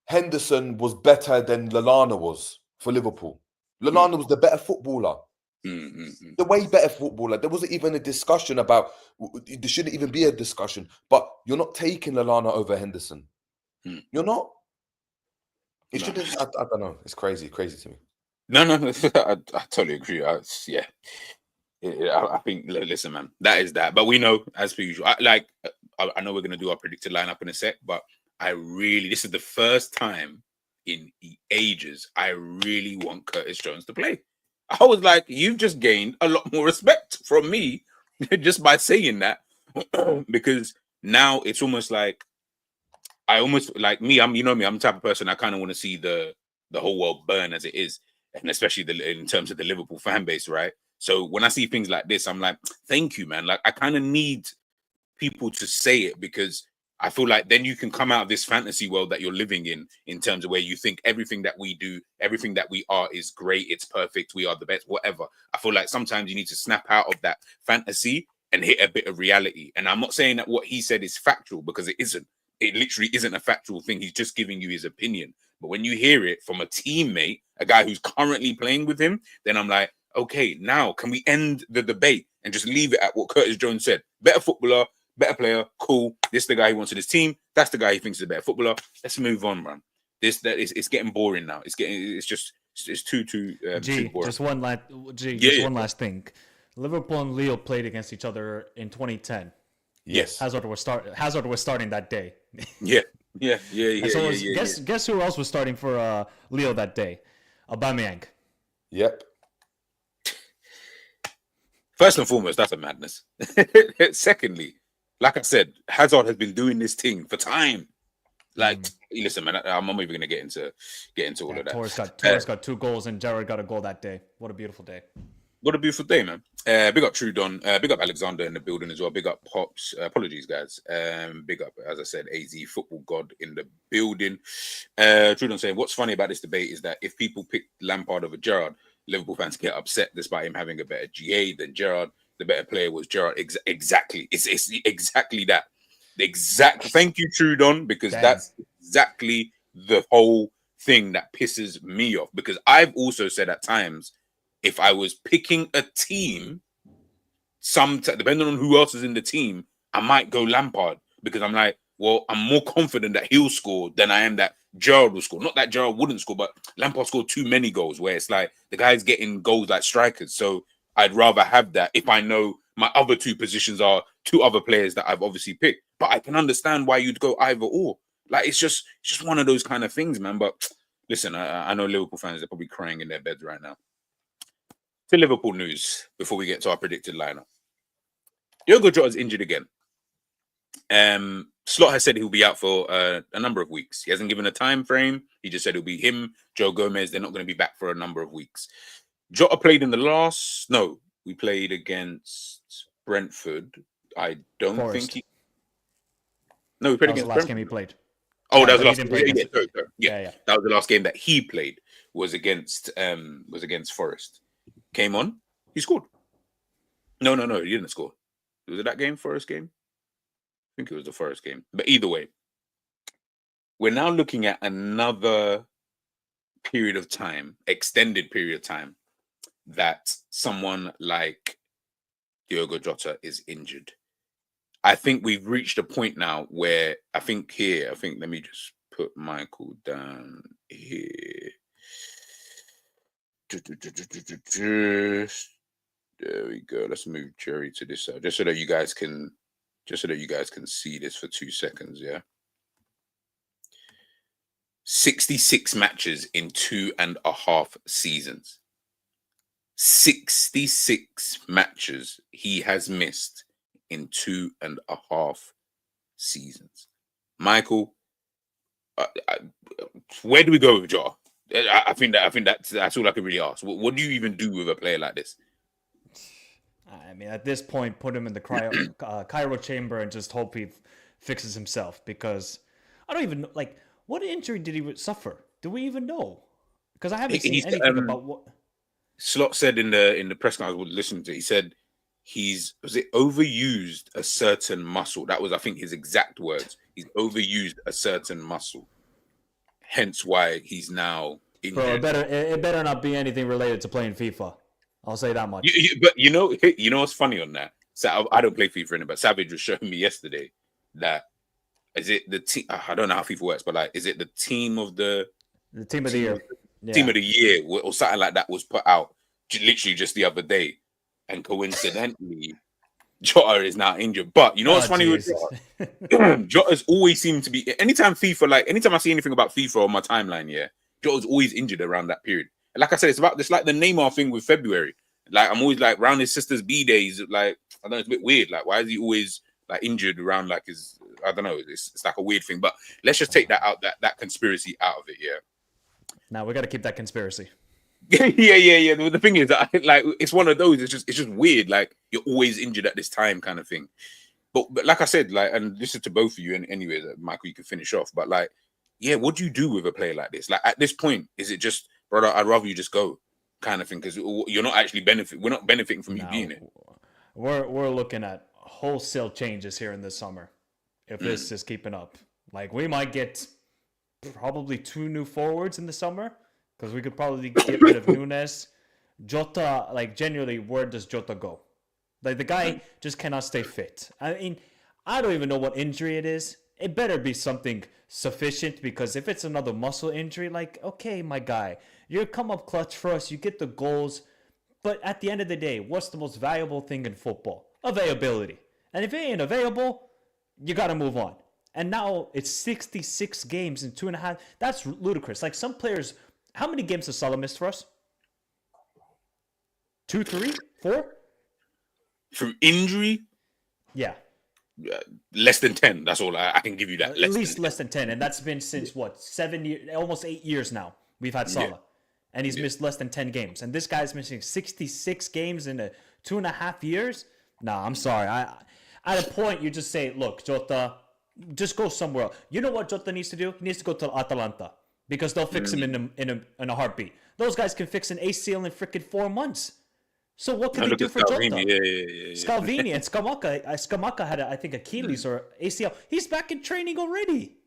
Henderson was better than Lallana was for Liverpool. Lallana was the better footballer. The way better footballer. There wasn't even a discussion about, there shouldn't even be a discussion, but you're not taking Lallana over Henderson. You're not. It shouldn't. I don't know. It's crazy to me. No, I totally agree. I think, listen, man, that is that. But we know, as per usual, I know we're going to do our predicted lineup in a sec, but this is the first time in ages I really want Curtis Jones to play. I was like, you've just gained a lot more respect from me just by saying that, because now it's almost like I'm the type of person, I kind of want to see the whole world burn as it is, and especially in terms of the Liverpool fan base, right? So when I see things like this, I'm like, thank you, man. Like, I kind of need people to say it, because I feel like then you can come out of this fantasy world that you're living in terms of where you think everything that we do, everything that we are is great, it's perfect, we are the best, whatever. I feel like sometimes you need to snap out of that fantasy and hit a bit of reality. And I'm not saying that what he said is factual, because it isn't. It literally isn't a factual thing. He's just giving you his opinion. But when you hear it from a teammate, a guy who's currently playing with him, then I'm like, okay, now can we end the debate and just leave it at what Curtis Jones said? Better footballer, better player, cool. This is the guy he wants in his team. That's the guy he thinks is a better footballer. Let's move on, man. It's getting boring now. It's too boring. Just one last thing. Liverpool and Lille played against each other in 2010. Yes. Hazard was starting that day. Yeah. Guess who else was starting for Lille that day? Aubameyang. Yep. First and foremost, that's a madness. Secondly, like I said, Hazard has been doing this thing for time. Like, listen, man, I'm not even going to get into all of that. Torres got 2 goals and Gerrard got a goal that day. What a beautiful day. What a beautiful day, man. Big up Trudon. Big up Alexander in the building as well. Big up Pops. Apologies, guys. Big up, as I said, AZ Football God in the building. Trudon saying, what's funny about this debate is that if people pick Lampard over Gerrard, Liverpool fans get upset despite him having a better GA than Gerrard. the better player was Gerrard. Exactly. It's exactly that. Thank you, Trudon, because that's exactly the whole thing that pisses me off. Because I've also said at times, if I was picking a team, depending on who else is in the team, I might go Lampard, because I'm like, well, I'm more confident that he'll score than I am that Gerrard will score. Not that Gerrard wouldn't score, but Lampard scored too many goals, where it's like the guy's getting goals like strikers. So I'd rather have that if I know my other two positions are two other players that I've obviously picked. But I can understand why you'd go either or. Like, it's just one of those kind of things, man. But listen, I know Liverpool fans are probably crying in their beds right now. To Liverpool news before we get to our predicted lineup. Diogo Jota is injured again. Slot has said he'll be out for a number of weeks. He hasn't given a time frame. He just said it'll be him, Joe Gomez. They're not going to be back for a number of weeks. Jota played in the last... No, we played against Brentford. I don't think he... No, we played against Brentford. That was the last game he played. Oh, that was the last game. Yeah. That was the last game that he played. Was against Forest. Came on. He scored. No. He didn't score. Was it that game? Forest game? I think it was the Forest game. But either way, we're now looking at another period of time, extended period of time, that someone like Diogo Jota is injured. I think we've reached a point now where let me just put Michael down here. There we go. Let's move Jerry to this side, just so that you guys can see this for 2 seconds. Yeah. 66 matches in 2.5 seasons. 66 matches he has missed in 2.5 seasons. Michael, where do we go with Jota? I think that's all I can really ask. What do you even do with a player like this? I mean, at this point, put him in the cryo chamber and just hope he fixes himself, because I don't even know, like, what injury did he suffer? Do we even know? Because I haven't seen anything about what. Slot said in the press conference I would listen to. He said was it overused a certain muscle? That was, I think, his exact words. He's overused a certain muscle, hence why he's now injured. Bro, it better not be anything related to playing FIFA. I'll say that much. But you know what's funny on that? So I don't play FIFA anymore, but Savage was showing me yesterday that is it the team? I don't know how FIFA works, but like, is it the team of the team of the year? Team of the year or something like that was put out literally just the other day, and coincidentally, Jota is now injured. But you know what's funny with Jota? Jota's always seemed to be anytime I see anything about FIFA on my timeline, yeah, Jota's always injured around that period. Like I said, it's like the Neymar thing with February. Like, I'm always like around his sister's B-days. Like, I don't know, it's a bit weird. Like, why is he always like injured around like his? I don't know. It's like a weird thing. But let's just take that out, that conspiracy out of it. Yeah. Now we got to keep that conspiracy. Yeah. The thing is, like, it's one of those. It's just weird. Like, you're always injured at this time, kind of thing. But like I said, like, and this is to both of you. And anyway, Michael, you can finish off. But like, yeah, what do you do with a player like this? Like, at this point, is it just, brother, I'd rather you just go, kind of thing, because you're not actually we're not benefiting from you being it. We're looking at wholesale changes here in the summer if this is keeping up. Like, we might get probably 2 new forwards in the summer, because we could probably get rid of Nunes. Jota, like, genuinely, where does Jota go? Like, the guy just cannot stay fit. I mean, I don't even know what injury it is. It better be something sufficient, because if it's another muscle injury, like, okay, my guy, you come up clutch for us, you get the goals, but at the end of the day, what's the most valuable thing in football? Availability. And if it ain't available, you got to move on. And now it's 66 games in 2.5. That's ludicrous. Like, some players, how many games has Salah missed for us? 2, 3, 4? Through injury? Yeah. Less than 10. That's all I can give you that. At least less than 10. And that's been since, what, 7 years, almost 8 years now. We've had Salah. Yeah. And he's missed less than 10 games. And this guy's missing 66 games in 2.5 years? Nah, I'm sorry. At a point, you just say, look, Jota, just go somewhere else. You know what Jota needs to do? He needs to go to Atalanta, because they'll fix him in a heartbeat. Those guys can fix an ACL in freaking 4 months. So what can Now they look do at for Scalvini. Jota? Yeah. Scalvini and Scamacca had, I think, Achilles or ACL. He's back in training already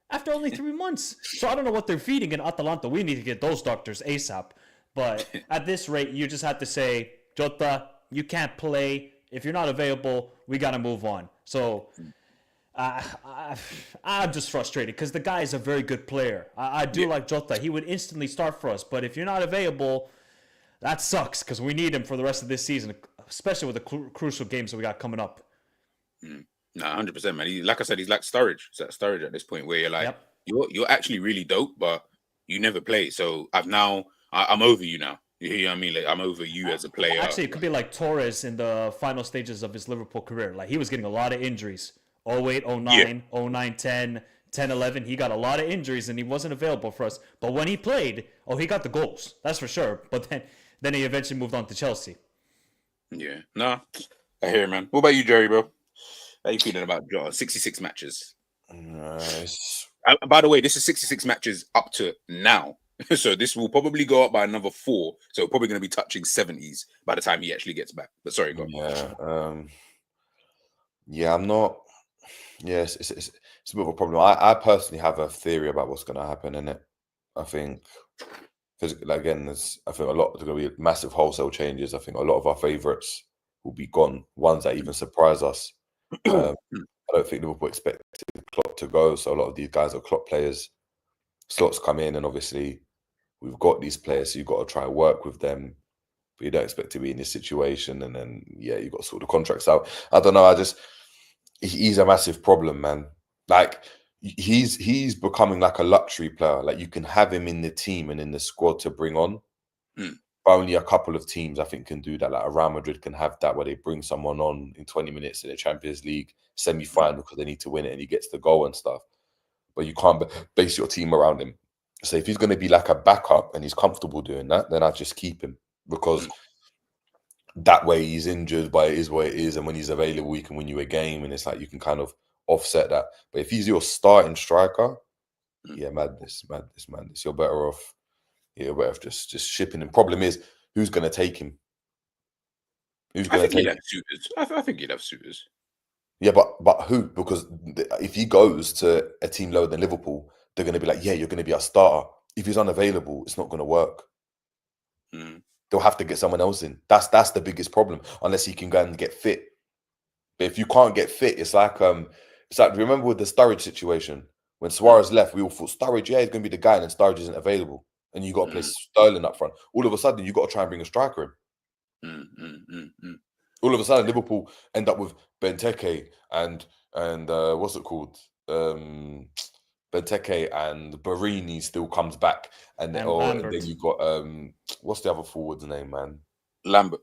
after only 3 months. So I don't know what they're feeding in Atalanta. We need to get those doctors ASAP. But at this rate, you just have to say, Jota, you can't play. If you're not available, we got to move on. So I'm just frustrated because the guy is a very good player. I do like Jota. He would instantly start for us. But if you're not available, that sucks because we need him for the rest of this season, especially with the crucial games that we got coming up. Nah, 100%, man. Like I said, he's like Sturridge. It's like Sturridge at this point where you're like, you're actually really dope, but you never play. So I'm over you now. You know what I mean? Like, I'm over you as a player. Actually, it could be like Torres in the final stages of his Liverpool career. Like, he was getting a lot of injuries. 08, 09, 09, 10, 10, 11. He got a lot of injuries and he wasn't available for us. But when he played, he got the goals. That's for sure. But then he eventually moved on to Chelsea. Yeah. Nah, I hear, man. What about you, Jerry, bro? How you feeling about 66 matches? Nice. By the way, this is 66 matches up to now. So this will probably go up by another 4. So we're probably going to be touching 70s by the time he actually gets back. But sorry, go on. Yeah, I'm not. Yes, it's a bit of a problem. I personally have a theory about what's going to happen in it. I think, again, I think there's going to be massive wholesale changes. I think a lot of our favourites will be gone. Ones that even surprise us. I don't think Liverpool expected Klopp to go, so a lot of these guys are Klopp players. Slots come in, and obviously we've got these players, so you've got to try and work with them. But you don't expect to be in this situation, and then you've got to sort the contracts out. I don't know. He's a massive problem, man. Like he's becoming like a luxury player. Like you can have him in the team and in the squad to bring on. But only a couple of teams, I think, can do that. Like Real Madrid can have that where they bring someone on in 20 minutes in the Champions League semi-final because they need to win it and he gets the goal and stuff. But you can't base your team around him. So if he's going to be like a backup and he's comfortable doing that, then I just keep him because that way he's injured, but it is what it is. And when he's available, he can win you a game. And it's like you can kind of offset that. But if he's your starting striker, madness. You're better off. You're better off just shipping him. Problem is, who's going to take him? Who's going to take him? I think he'd have suitors. Yeah, but who? Because if he goes to a team lower than Liverpool, they're going to be like, yeah, you're going to be our starter. If he's unavailable, it's not going to work. They'll have to get someone else in. That's the biggest problem, unless he can go and get fit. But if you can't get fit, it's like remember with the Sturridge situation when Suarez left, we all thought Sturridge, he's going to be the guy, and then Sturridge isn't available, and you got to play Sterling up front. All of a sudden, you got to try and bring a striker in. All of a sudden, Liverpool end up with Benteke and what's it called? Benteke and Barini still comes back, and then you got what's the other forward's name, man? Lambert.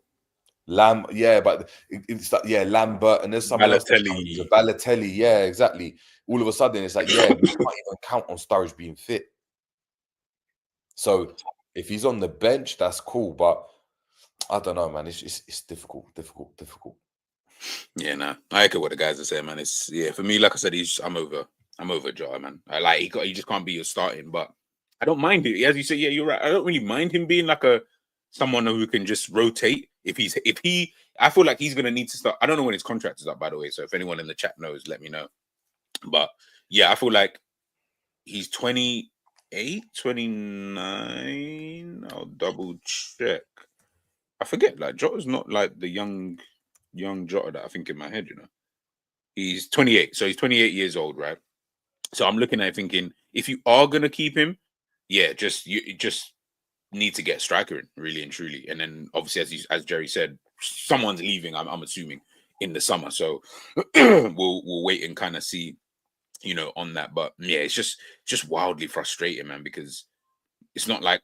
But it's like Lambert, and there's someone else. Balotelli, yeah, exactly. All of a sudden, it's like we can't even count on Sturridge being fit. So if he's on the bench, that's cool, but I don't know, man. It's difficult. Yeah, nah. I echo what the guys are saying, man. It's for me, like I said, I'm over Jota, man. He just can't be your starting, but I don't mind it. As you say, you're right. I don't really mind him being like someone who can just rotate. I feel like he's gonna need to start. I don't know when his contract is up, by the way. So if anyone in the chat knows, let me know. But yeah, I feel like he's 28, 29. I'll double check. I forget. Like Jota's not like the young Jota that I think in my head. You know, he's 28, so he's 28 years old, right? So I'm looking at it thinking, if you are gonna keep him, you just need to get a striker in, really and truly. And then obviously, as Jerry said, someone's leaving. I'm assuming in the summer, so we'll wait and kind of see, on that. But yeah, it's just wildly frustrating, man, because it's not like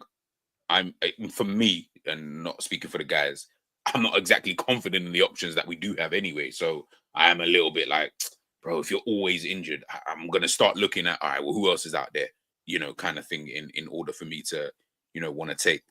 for me, and not speaking for the guys, I'm not exactly confident in the options that we do have anyway. So I am a little bit like, bro, if you're always injured, I'm gonna start looking at, all right, well, who else is out there, kind of thing, in order for me to, want to take.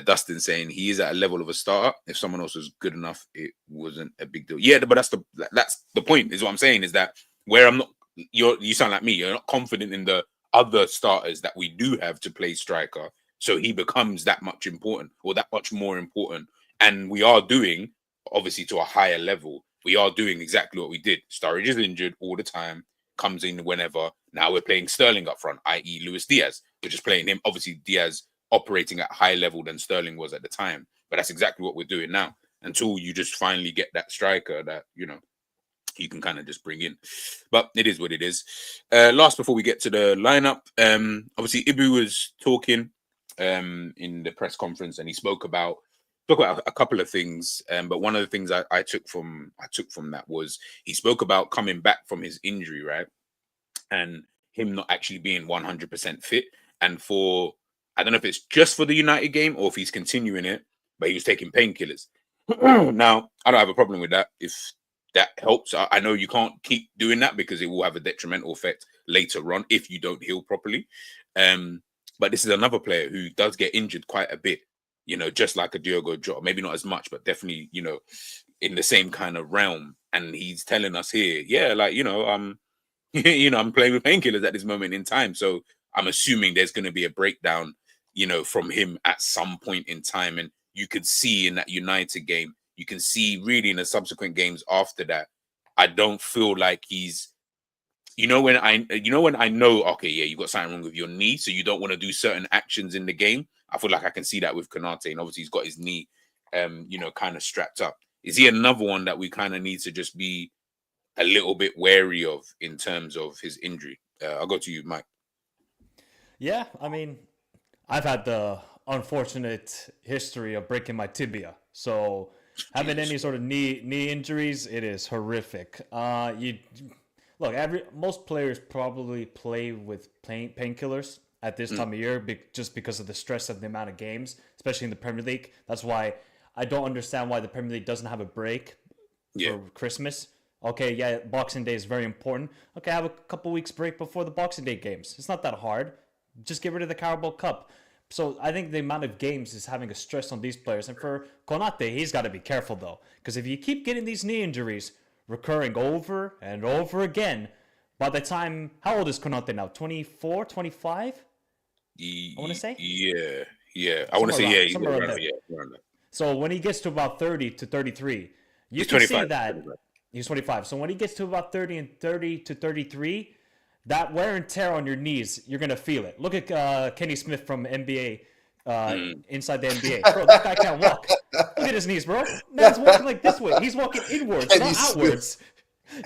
Dustin saying he is at a level of a starter. If someone else was good enough, it wasn't a big deal. Yeah, but that's the point. Is what I'm saying is that where I'm not, you sound like me. You're not confident in the other starters that we do have to play striker. So he becomes that much important, or that much more important, And we are doing, obviously to a higher level, we are doing exactly what we did. Sturridge is injured all the time, comes in whenever. Now we're playing Sterling up front, i.e. Luis Diaz. We're just playing him. Obviously, Diaz operating at high level than Sterling was at the time. But that's exactly what we're doing now. Until you just finally get that striker that, you know, you can kind of just bring in. But it is what it is. Last, before we get to the lineup, obviously Ibu was talking in the press conference, and he spoke about a couple of things. But one of the things I took from that was he spoke about coming back from his injury, right? And him not actually being 100% fit. And for, I don't know if it's just for the United game or if he's continuing it, but he was taking painkillers. Now, I don't have a problem with that. If that helps, I know you can't keep doing that because it will have a detrimental effect later on if you don't heal properly. But this is another player who does get injured quite a bit, you know, just like a Diogo Jota, maybe not as much, but definitely, you know, in the same kind of realm. And he's telling us here, yeah, like, you know, I'm playing with painkillers at this moment in time. So I'm assuming there's going to be a breakdown, you know, from him at some point in time. And you could see in that United game, you can see really in the subsequent games after that, I don't feel like he's, when I know, okay, yeah, you got something wrong with your knee, so you don't want to do certain actions in the game. I feel like I can see that with Konaté, and obviously he's got his knee, kind of strapped up. Is he another one that we kind of need to just be a little bit wary of in terms of his injury? I'll go to you, Mike. Yeah, I mean, I've had the unfortunate history of breaking my tibia, so having any sort of knee injuries, it is horrific. Most players probably play with painkillers at this time of year just because of the stress of the amount of games, especially in the Premier League. That's why I don't understand why the Premier League doesn't have a break for Christmas. Okay, yeah, Boxing Day is very important. Okay, have a couple weeks break before the Boxing Day games. It's not that hard. Just get rid of the Carabao Cup. So I think the amount of games is having a stress on these players. And for Konaté, he's got to be careful, though. Because if you keep getting these knee injuries recurring over and over again, by the time... How old is Konaté now? 24, 25? I want to say? Yeah. I want to say, he's around that. So when he gets to about 30 to 33, you can see that... 25. He's 25. So when he gets to about 30 to 33... that wear and tear on your knees, you're going to feel it. Look at Kenny Smith from NBA, inside the NBA. Bro, that guy can't walk. Look at his knees, bro. Man's walking like this way. He's walking inwards, not outwards.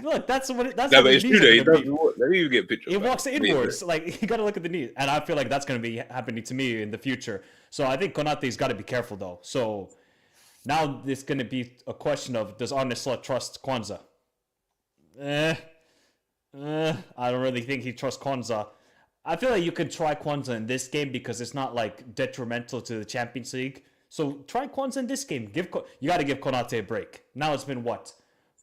Look, that's what it's true. Let me get a picture. He walks inwards. Like, you got to look at the knees. And I feel like that's going to be happening to me in the future. So I think Konaté's got to be careful, though. So now it's going to be a question of, does Arne Slot trust Kwanzaa? I don't really think he trusts Kwanzaa. I feel like you could try Kwanzaa in this game because it's not like detrimental to the Champions League. So try Kwanzaa in this game. You got to give Konaté a break. Now it's been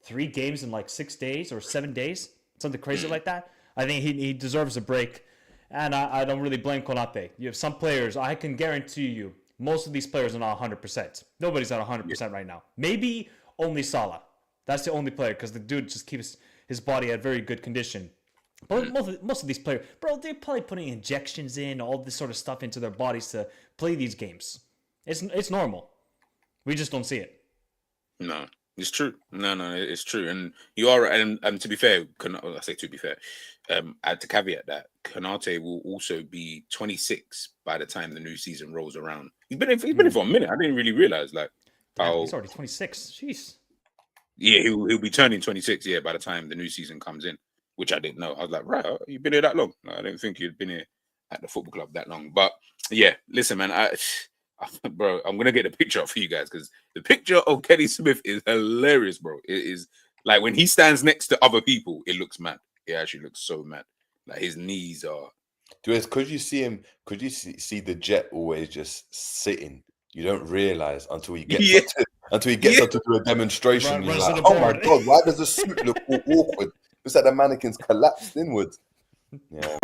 3 games in like 6 days or 7 days, something crazy like that. I think he deserves a break, and I don't really blame Konaté. You have some players. I can guarantee you, most of these players are not 100%. Nobody's at 100% right now. Maybe only Salah. That's the only player because the dude just keeps his body at very good condition. But most of these players, bro, they're probably putting injections in, all this sort of stuff into their bodies to play these games. It's normal. We just don't see it. No, it's true. No, it's true. And you are, and to be fair, I say to be fair, add to caveat that Konaté will also be 26 by the time the new season rolls around. He's been in for a minute. I didn't really realize how he's already 26. Jeez. Yeah, he'll be turning 26. Yeah, by the time the new season comes in, which I didn't know. I was like, right, you've been here that long? No, I didn't think you'd been here at the football club that long. But yeah, listen, man, bro, I'm gonna get a picture up for you guys because the picture of Kenny Smith is hilarious, bro. It is like when he stands next to other people, it looks mad. It actually looks so mad. Like his knees are. Could you see him? Could you see the jet always just sitting? You don't realize until he gets up to do a demonstration. You're like, oh my god, why does the suit look all awkward? Looks like the mannequin's collapsed inwards. Yeah.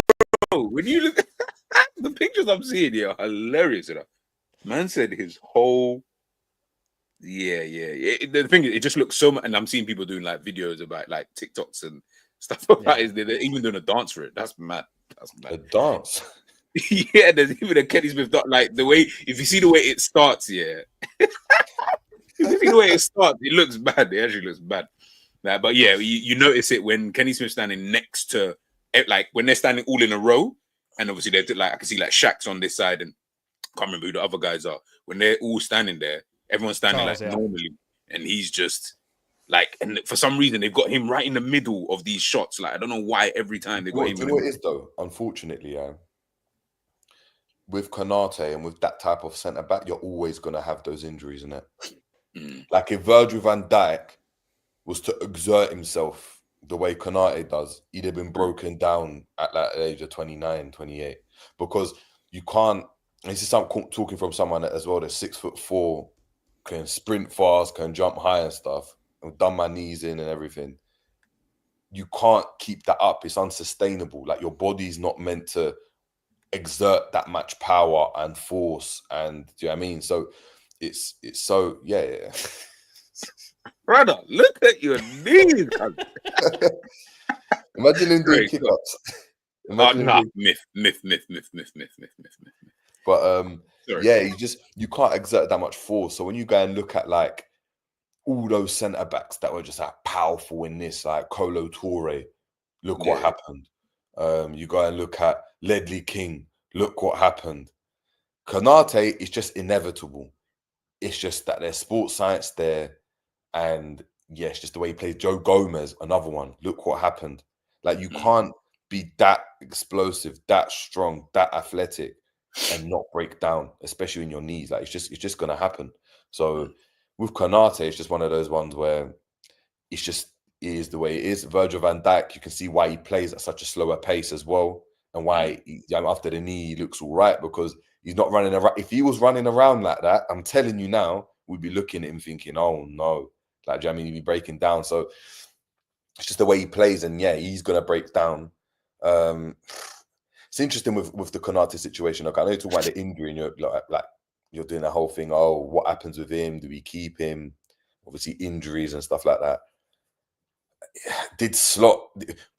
Bro, when you look at the pictures I'm seeing here, are hilarious. Man said his whole. Yeah. The thing is, it just looks so much, and I'm seeing people doing like videos about like TikToks and stuff like that. They're even doing a dance for it. That's mad. A dance. Yeah, there's even a Kenny Smith like the way, if you see the way it starts, yeah. If you see the way it starts, it looks bad. It actually looks bad. But yeah, you notice it when Kenny Smith's standing next to, like when they're standing all in a row, and obviously they're like, I can see like Shaq's on this side, and I can't remember who the other guys are. When they're all standing there, everyone's standing Charles, like yeah. normally, and he's just like, and for some reason they've got him right in the middle of these shots. Like I don't know why every time they got him. Do you know what it is though? Unfortunately, with Konate and with that type of centre back, you're always gonna have those injuries in it. Like if Virgil van Dijk was to exert himself the way Konate does, he'd have been broken down at that age of 29, 28. Because you can't, this is something talking from someone as well that's 6'4", can sprint fast, can jump high and stuff. I've done my knees in and everything. You can't keep that up. It's unsustainable. Like your body's not meant to exert that much power and force. And do you know what I mean? So it's so, yeah. Brother, look at your knees. Imagine him doing kick-ups. Myth. But yeah, you can't exert that much force. So when you go and look at like all those centre backs that were just like powerful in this, like Kolo Toure, look what happened. You go and look at Ledley King, look what happened. Konate is just inevitable. It's just that there's sports science there, and yeah, it's just the way he plays. Joe Gomez, another one. Look what happened. Like you can't be that explosive, that strong, that athletic, and not break down, especially in your knees. Like it's just gonna happen. So with Konate, it's just one of those ones where it is the way it is. Virgil van Dijk, you can see why he plays at such a slower pace as well, and why after the knee he looks all right, because he's not running around. If he was running around like that, I'm telling you now, we'd be looking at him thinking, oh no, like, do you know what I mean? He'd be breaking down. So it's just the way he plays, and yeah, he's gonna break down. It's interesting with the Konate situation. Like I know you're talking about the injury, and you're like you're doing the whole thing. Oh, what happens with him? Do we keep him? Obviously, injuries and stuff like that.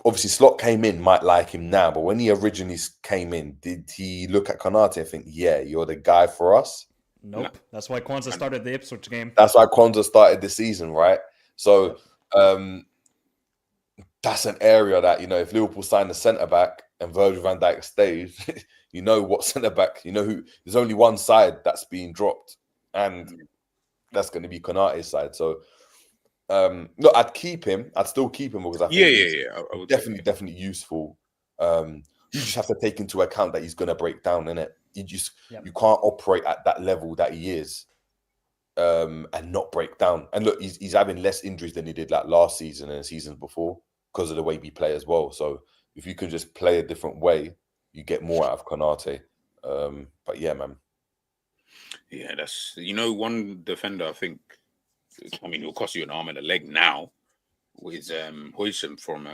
Obviously Slot came in, might like him now, but when he originally came in, did he look at Konate and think, yeah, you're the guy for us? Nope. No. That's why Kwanzaa started the Ipswich game. That's why Kwanzaa started the season, right? So that's an area that, if Liverpool sign a centre-back and Virgil van Dijk stays, you know what centre-back, who, there's only one side that's being dropped, and that's going to be Konate's side. So, no, I'd keep him. I'd still keep him because I think I would definitely useful. You just have to take into account that he's going to break down, innit? You can't operate at that level that he is, and not break down. And look, he's having less injuries than he did like last season and seasons before because of the way we play as well. So if you can just play a different way, you get more out of Konate. But yeah, man. Yeah, that's one defender. I think. I mean, it'll cost you an arm and a leg now. With Huijsen from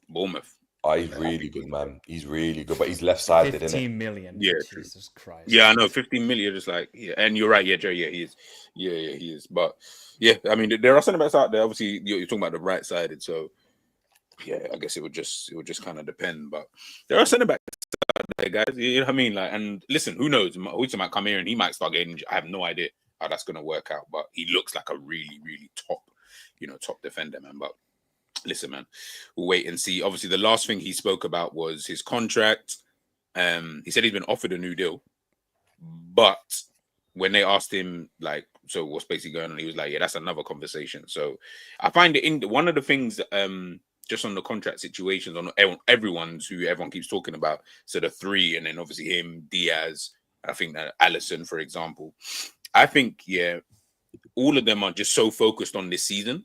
Bournemouth. Oh, he's really good, man. He's really good, but he's left-sided, isn't it? 15 million. Yeah, Jesus Christ. Yeah, I know. 15 million, just like, yeah. And you're right. Yeah, Joe. Yeah, he is. Yeah, he is. But yeah, I mean, there are centre backs out there. Obviously, you're talking about the right-sided, so yeah, I guess it would just kind of depend. But there are centre backs out there, guys. You know what I mean? Like, and listen, who knows? Huijsen might come here and he might start getting injured. I have no idea how that's going to work out, but he looks like a really, really top defender, man. But listen, man, we'll wait and see. Obviously, the last thing he spoke about was his contract. He said he's been offered a new deal, but when they asked him, like, so what's basically going on, he was like, yeah, that's another conversation. So I find it in one of the things, just on the contract situations, on everyone keeps talking about. So the three, and then obviously him, Diaz, I think that Alisson, for example. I think, yeah, all of them are just so focused on this season.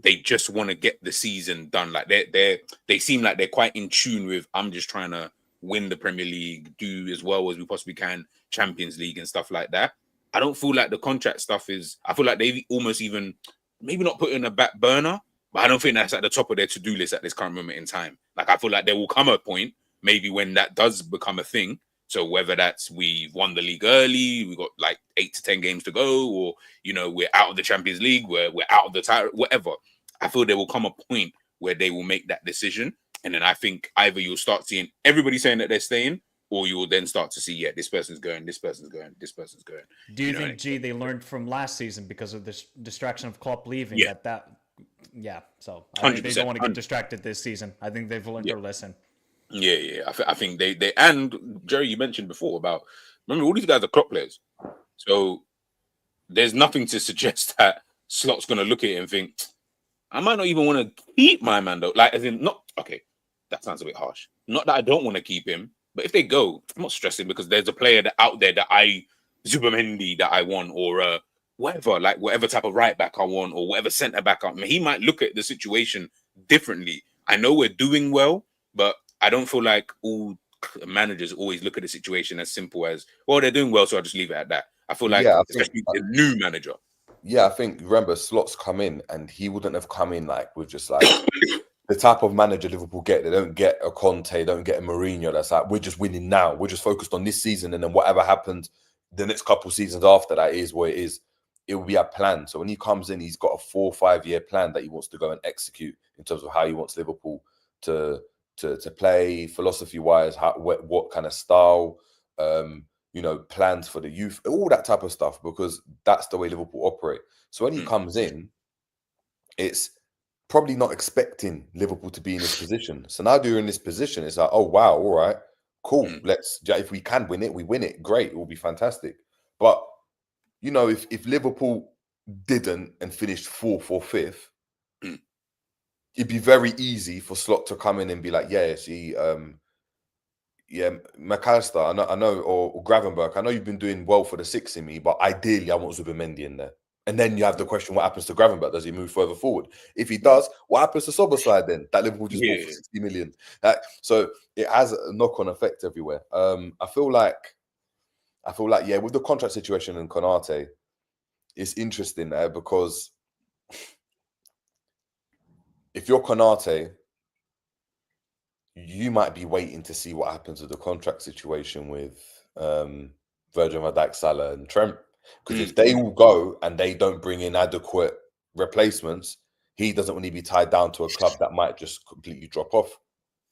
They just want to get the season done. Like they seem like they're quite in tune with, I'm just trying to win the Premier League, do as well as we possibly can, Champions League and stuff like that. I don't feel like the contract stuff is, I feel like they've almost even, maybe not put in a back burner, but I don't think that's at the top of their to-do list at this current moment in time. Like, I feel like there will come a point, maybe when that does become a thing. So whether that's we've won the league early, we got like 8 to 10 games to go, or, we're out of the Champions League, we're out of the title, whatever. I feel there will come a point where they will make that decision. And then I think either you'll start seeing everybody saying that they're staying, or you will then start to see, yeah, this person's going, this person's going, this person's going. Do you know, think, G, they learned from last season because of this distraction of Klopp leaving? Yeah. Yeah. So I think they 100%. don't want to get distracted this season. I think they've learned Yeah. their lesson. Yeah. I think they and Jerry, you mentioned before about, remember, all these guys are Klopp players, so there's nothing to suggest that Slot's going to look at it and think, I might not even want to keep my man though. Like, as in, not okay. That sounds a bit harsh. Not that I don't want to keep him, but if they go, I'm not stressing because there's a player out there that Zubimendi that I want, or whatever, like whatever type of right back I want, or whatever centre back I. He might look at the situation differently. I know we're doing well, but I don't feel like all managers always look at the situation as simple as, well, they're doing well, so I'll just leave it at that. I feel like, especially the new manager. Yeah, I think, remember, Slot's come in and he wouldn't have come in like with just like the type of manager Liverpool get. They don't get a Conte, don't get a Mourinho that's like, we're just winning now. We're just focused on this season, and then whatever happens the next couple seasons after that is what it is. It will be a plan. So when he comes in, he's got a 4 or 5 year plan that he wants to go and execute in terms of how he wants Liverpool to play, philosophy wise, what kind of style, you know, plans for the youth, all that type of stuff, because that's the way Liverpool operate. So when he comes in, it's probably not expecting Liverpool to be in this position. So now they're in this position, it's like, oh wow, all right, cool. If we can win it, we win it. Great, it will be fantastic. But you know, if Liverpool didn't and finished 4th or 5th, it'd be very easy for Slot to come in and be like, yeah, see, yeah, McAllister, I know, or Gravenberch, I know you've been doing well for the 6 in me, but ideally I want Zubimendi in there. And then you have the question, what happens to Gravenberch? Does he move further forward? If he does, what happens to Soboslai then? That Liverpool just bought for 60 million. So it has a knock-on effect everywhere. I feel like, yeah, with the contract situation in Konate, it's interesting there because if you're Konate, you might be waiting to see what happens with the contract situation with Virgil van Dijk, Salah, and Trent. Because if they all go and they don't bring in adequate replacements, he doesn't want to be tied down to a club that might just completely drop off.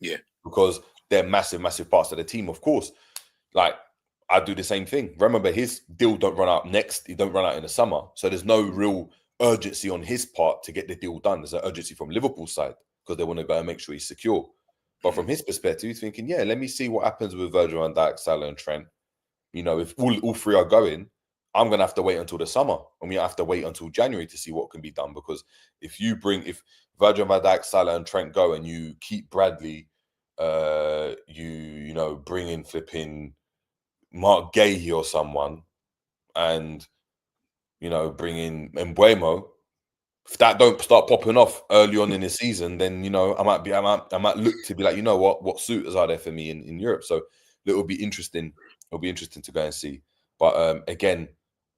Yeah. Because they're massive, massive parts of the team, of course. Like, I do the same thing. Remember, his deal don't run out next. He don't run out in the summer. So there's no real urgency on his part to get the deal done. There's an urgency from Liverpool's side because they want to go and make sure he's secure. But from his perspective, he's thinking, yeah, let me see what happens with Virgil van Dijk, Salah, and Trent. You know, if all 3 are going, I'm going to have to wait until the summer. And we have to wait until January to see what can be done. Because if Virgil van Dijk, Salah, and Trent go and you keep Bradley, you know, bring in flipping Mark Gahey or someone, and, you know, bring in Mbeumo, if that don't start popping off early on in the season, then, you know, I might look to be like, you know what suitors are there for me in Europe. So it will be interesting. It'll be interesting to go and see. But again,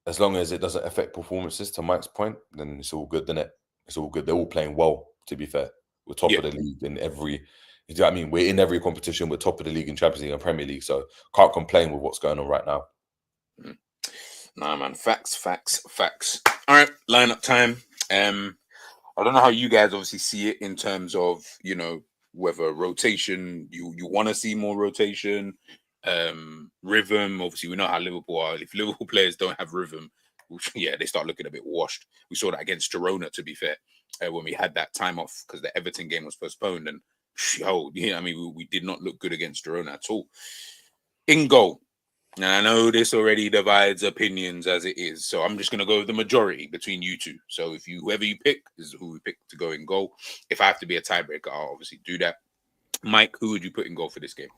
as long as it doesn't affect performances, to Mike's point, then it's all good, isn't it? It's all good. They're all playing well, to be fair. We're top of the league in every, you know what I mean? We're in every competition. We're top of the league in Champions League and Premier League. So can't complain with what's going on right now. Nah, man. Facts. All right, lineup time. I don't know how you guys obviously see it in terms of, you know, whether rotation, you want to see more rotation, rhythm. Obviously, we know how Liverpool are. If Liverpool players don't have rhythm, yeah, they start looking a bit washed. We saw that against Girona, to be fair, when we had that time off because the Everton game was postponed. And, I mean, we did not look good against Girona at all. In goal. And I know this already divides opinions as it is. So I'm just going to go with the majority between you two. So whoever you pick is who we pick to go in goal. If I have to be a tiebreaker, I'll obviously do that. Mike, who would you put in goal for this game?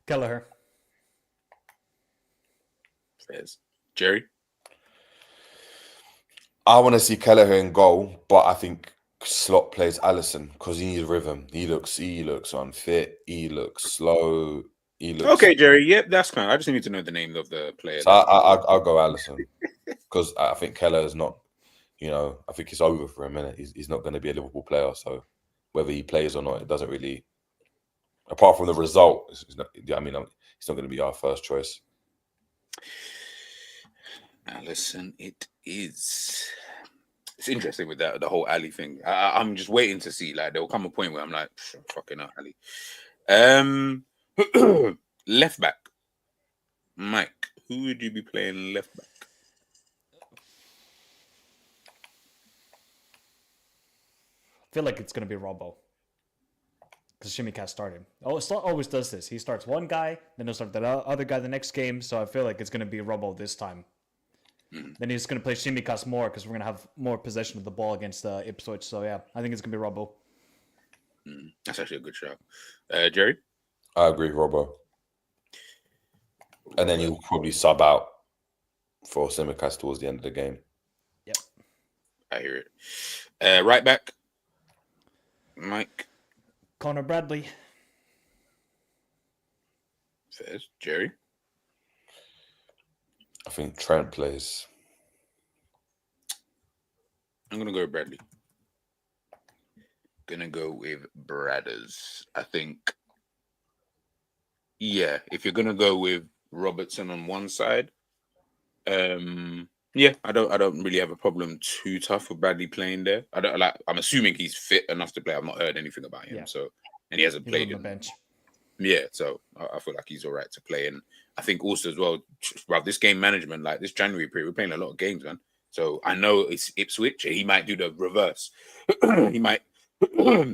Kelleher. Fairs. Jerry? I want to see Kelleher in goal, but I think Slot plays Alisson because he needs rhythm. He looks unfit. He looks slow. Okay, Jerry. Yep, that's fine. I just need to know the name of the player. So I'll go Alisson because I think Keller is not, you know, I think it's over for a minute. He's not going to be a Liverpool player. So whether he plays or not, it doesn't really, apart from the result, it's not, I mean, it's not going to be our first choice. Alisson, it is. It's interesting with that, the whole Ali thing. I'm just waiting to see. Like, there will come a point where I'm like, fucking hell, Ali. Left back. Mike, who would you be playing left back? I feel like it's going to be Robbo. Because 𝐒𝐔𝐁𝐒 started. Oh, Slot always does this. He starts one guy, then he'll start the other guy the next game. So I feel like it's going to be Robbo this time. Then he's going to play 𝐒𝐶𝐈 more because we're going to have more possession of the ball against Ipswich. So yeah, I think it's going to be Robbo. That's actually a good shout. Jerry? I agree, Robbo. And then he'll probably sub out for 𝐒𝐶𝐈 towards the end of the game. Yep. I hear it. Right back. Mike? Connor Bradley. Fairs. Jerry? I think Trent plays. I'm going to go with Bradley. Gonna go with Bradders. I think, yeah, if you're gonna go with Robertson on one side, yeah, I don't really have a problem too tough with Bradley playing there. I'm assuming he's fit enough to play. I've not heard anything about him, so and he hasn't played on the bench. Yeah, so I feel like he's all right to play. And I think also as well, about this game management, like this January period, we're playing a lot of games, man. So I know it's Ipswich, and he might do the reverse.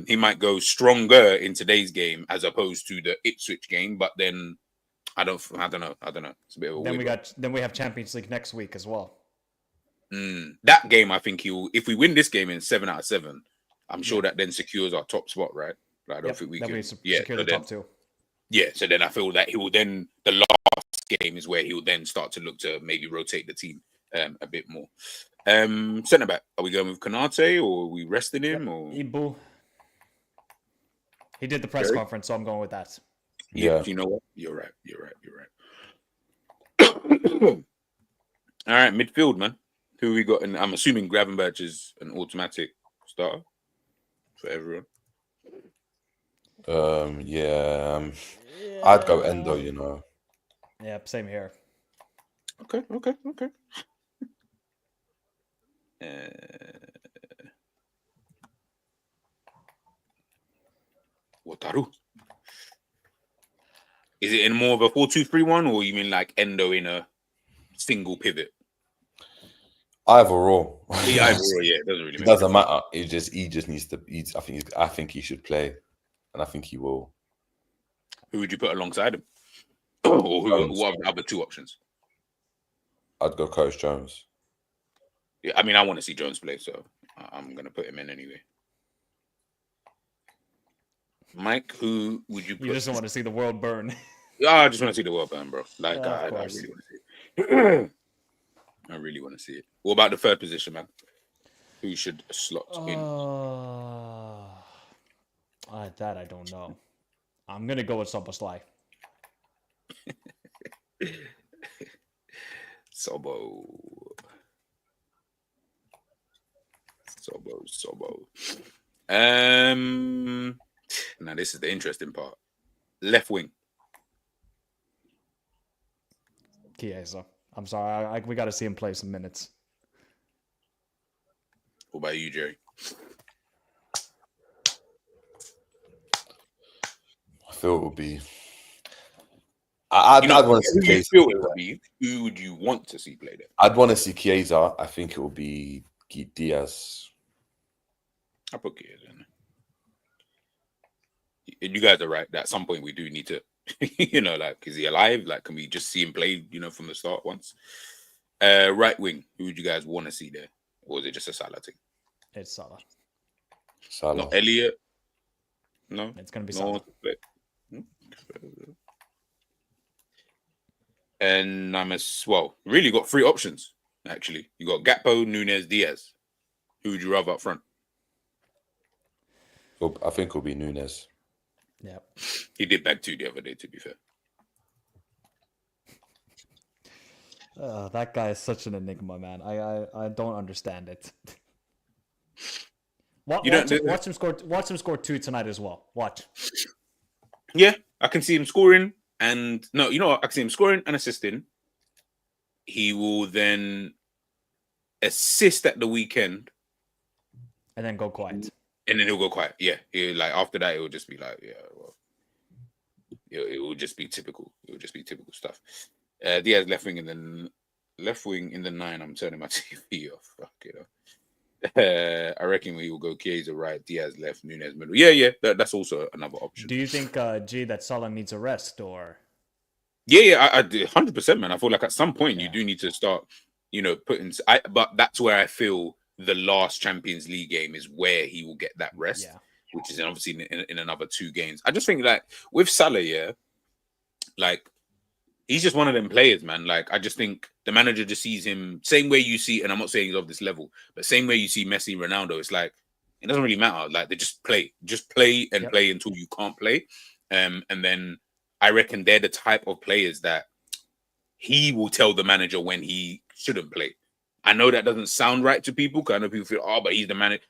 He might go stronger in today's game as opposed to the Ipswich game, but then I don't know. It's a bit of a then we have Champions League next week as well. That game, I think if we win this game in 7 out of 7, I'm sure that then secures our top spot, right? Like, I don't think we can. Secure the top 2. Yeah, so then I feel that he will then the last game is where he will then start to look to maybe rotate the team a bit more. Centre back, are we going with Konaté or are we resting him? Or Ibu. He did the press conference, so I'm going with that. Yeah, you know what? You're right. All right, midfield, man. Who we got? And I'm assuming Gravenberch is an automatic starter for everyone. I'd go Endo, you know. Yeah, same here. Okay. Wataru. Is it in more of a 4-2-3-1, or you mean like Endo in a single pivot? Either or. Yeah, either or, yeah. It doesn't really matter. It doesn't matter. He just needs to. I think he should play, and I think he will. Who would you put alongside him? Or what are the other two options? I'd go Curtis Jones. Yeah, I mean, I want to see Jones play, so I'm going to put him in anyway. Mike, who would you put? You just don't want to see the world burn. Yeah, I just want to see the world burn, bro. Like, I really want to see it. I really want to see it. What about the third position, man? Who should slot in? That I don't know. I'm going to go with Szoboszlai. Sobo. Now this is the interesting part. Left wing. Chiesa. I'm sorry. We got to see him play some minutes. What about you, Jerry? I feel it would be. I'd want to see Chiesa. Who would you want to see play there? I'd want to see Chiesa. I think it will be Diaz. I'll put Chiesa in. You guys are right. At some point, we do need to, like, is he alive? Like, can we just see him play, from the start once? Right wing. Who would you guys want to see there? Or is it just a Salah thing? It's Salah. Not Elliot? No? It's going to be Salah. And really got 3 options, actually. You got Gakpo, Nunez, Diaz. Who would you rather up front? I think it'll be Nunez. Yeah. He did bag 2 the other day, to be fair. That guy is such an enigma, man. I don't understand it. Watch him score 2 tonight as well. Watch. Yeah, I can see him scoring. And no, you know what? I can see him scoring and assisting. He will then assist at the weekend. And then go quiet. And then he'll go quiet. Yeah. After that, it will just be like, it will just be typical. It will just be typical stuff. Diaz left wing in the 9. I'm turning my TV off. Fuck it up. I reckon we will go Chiesa right, Diaz left, Nunez middle. Yeah. That's also another option. Do you think, G, that Salah needs a rest or? Yeah, I 100%, man. I feel like at some point you do need to start, putting. But that's where I feel the last Champions League game is where he will get that rest, which is obviously in another 2 games. I just think like with Salah, like he's just one of them players, man. Like I just think the manager just sees him same way you see, and I'm not saying he's of this level, but same way you see Messi, Ronaldo. It's like it doesn't really matter. Like they just play and play until you can't play, and then I reckon they're the type of players that he will tell the manager when he shouldn't play. I know that doesn't sound right to people because I know people feel, oh, but he's the manager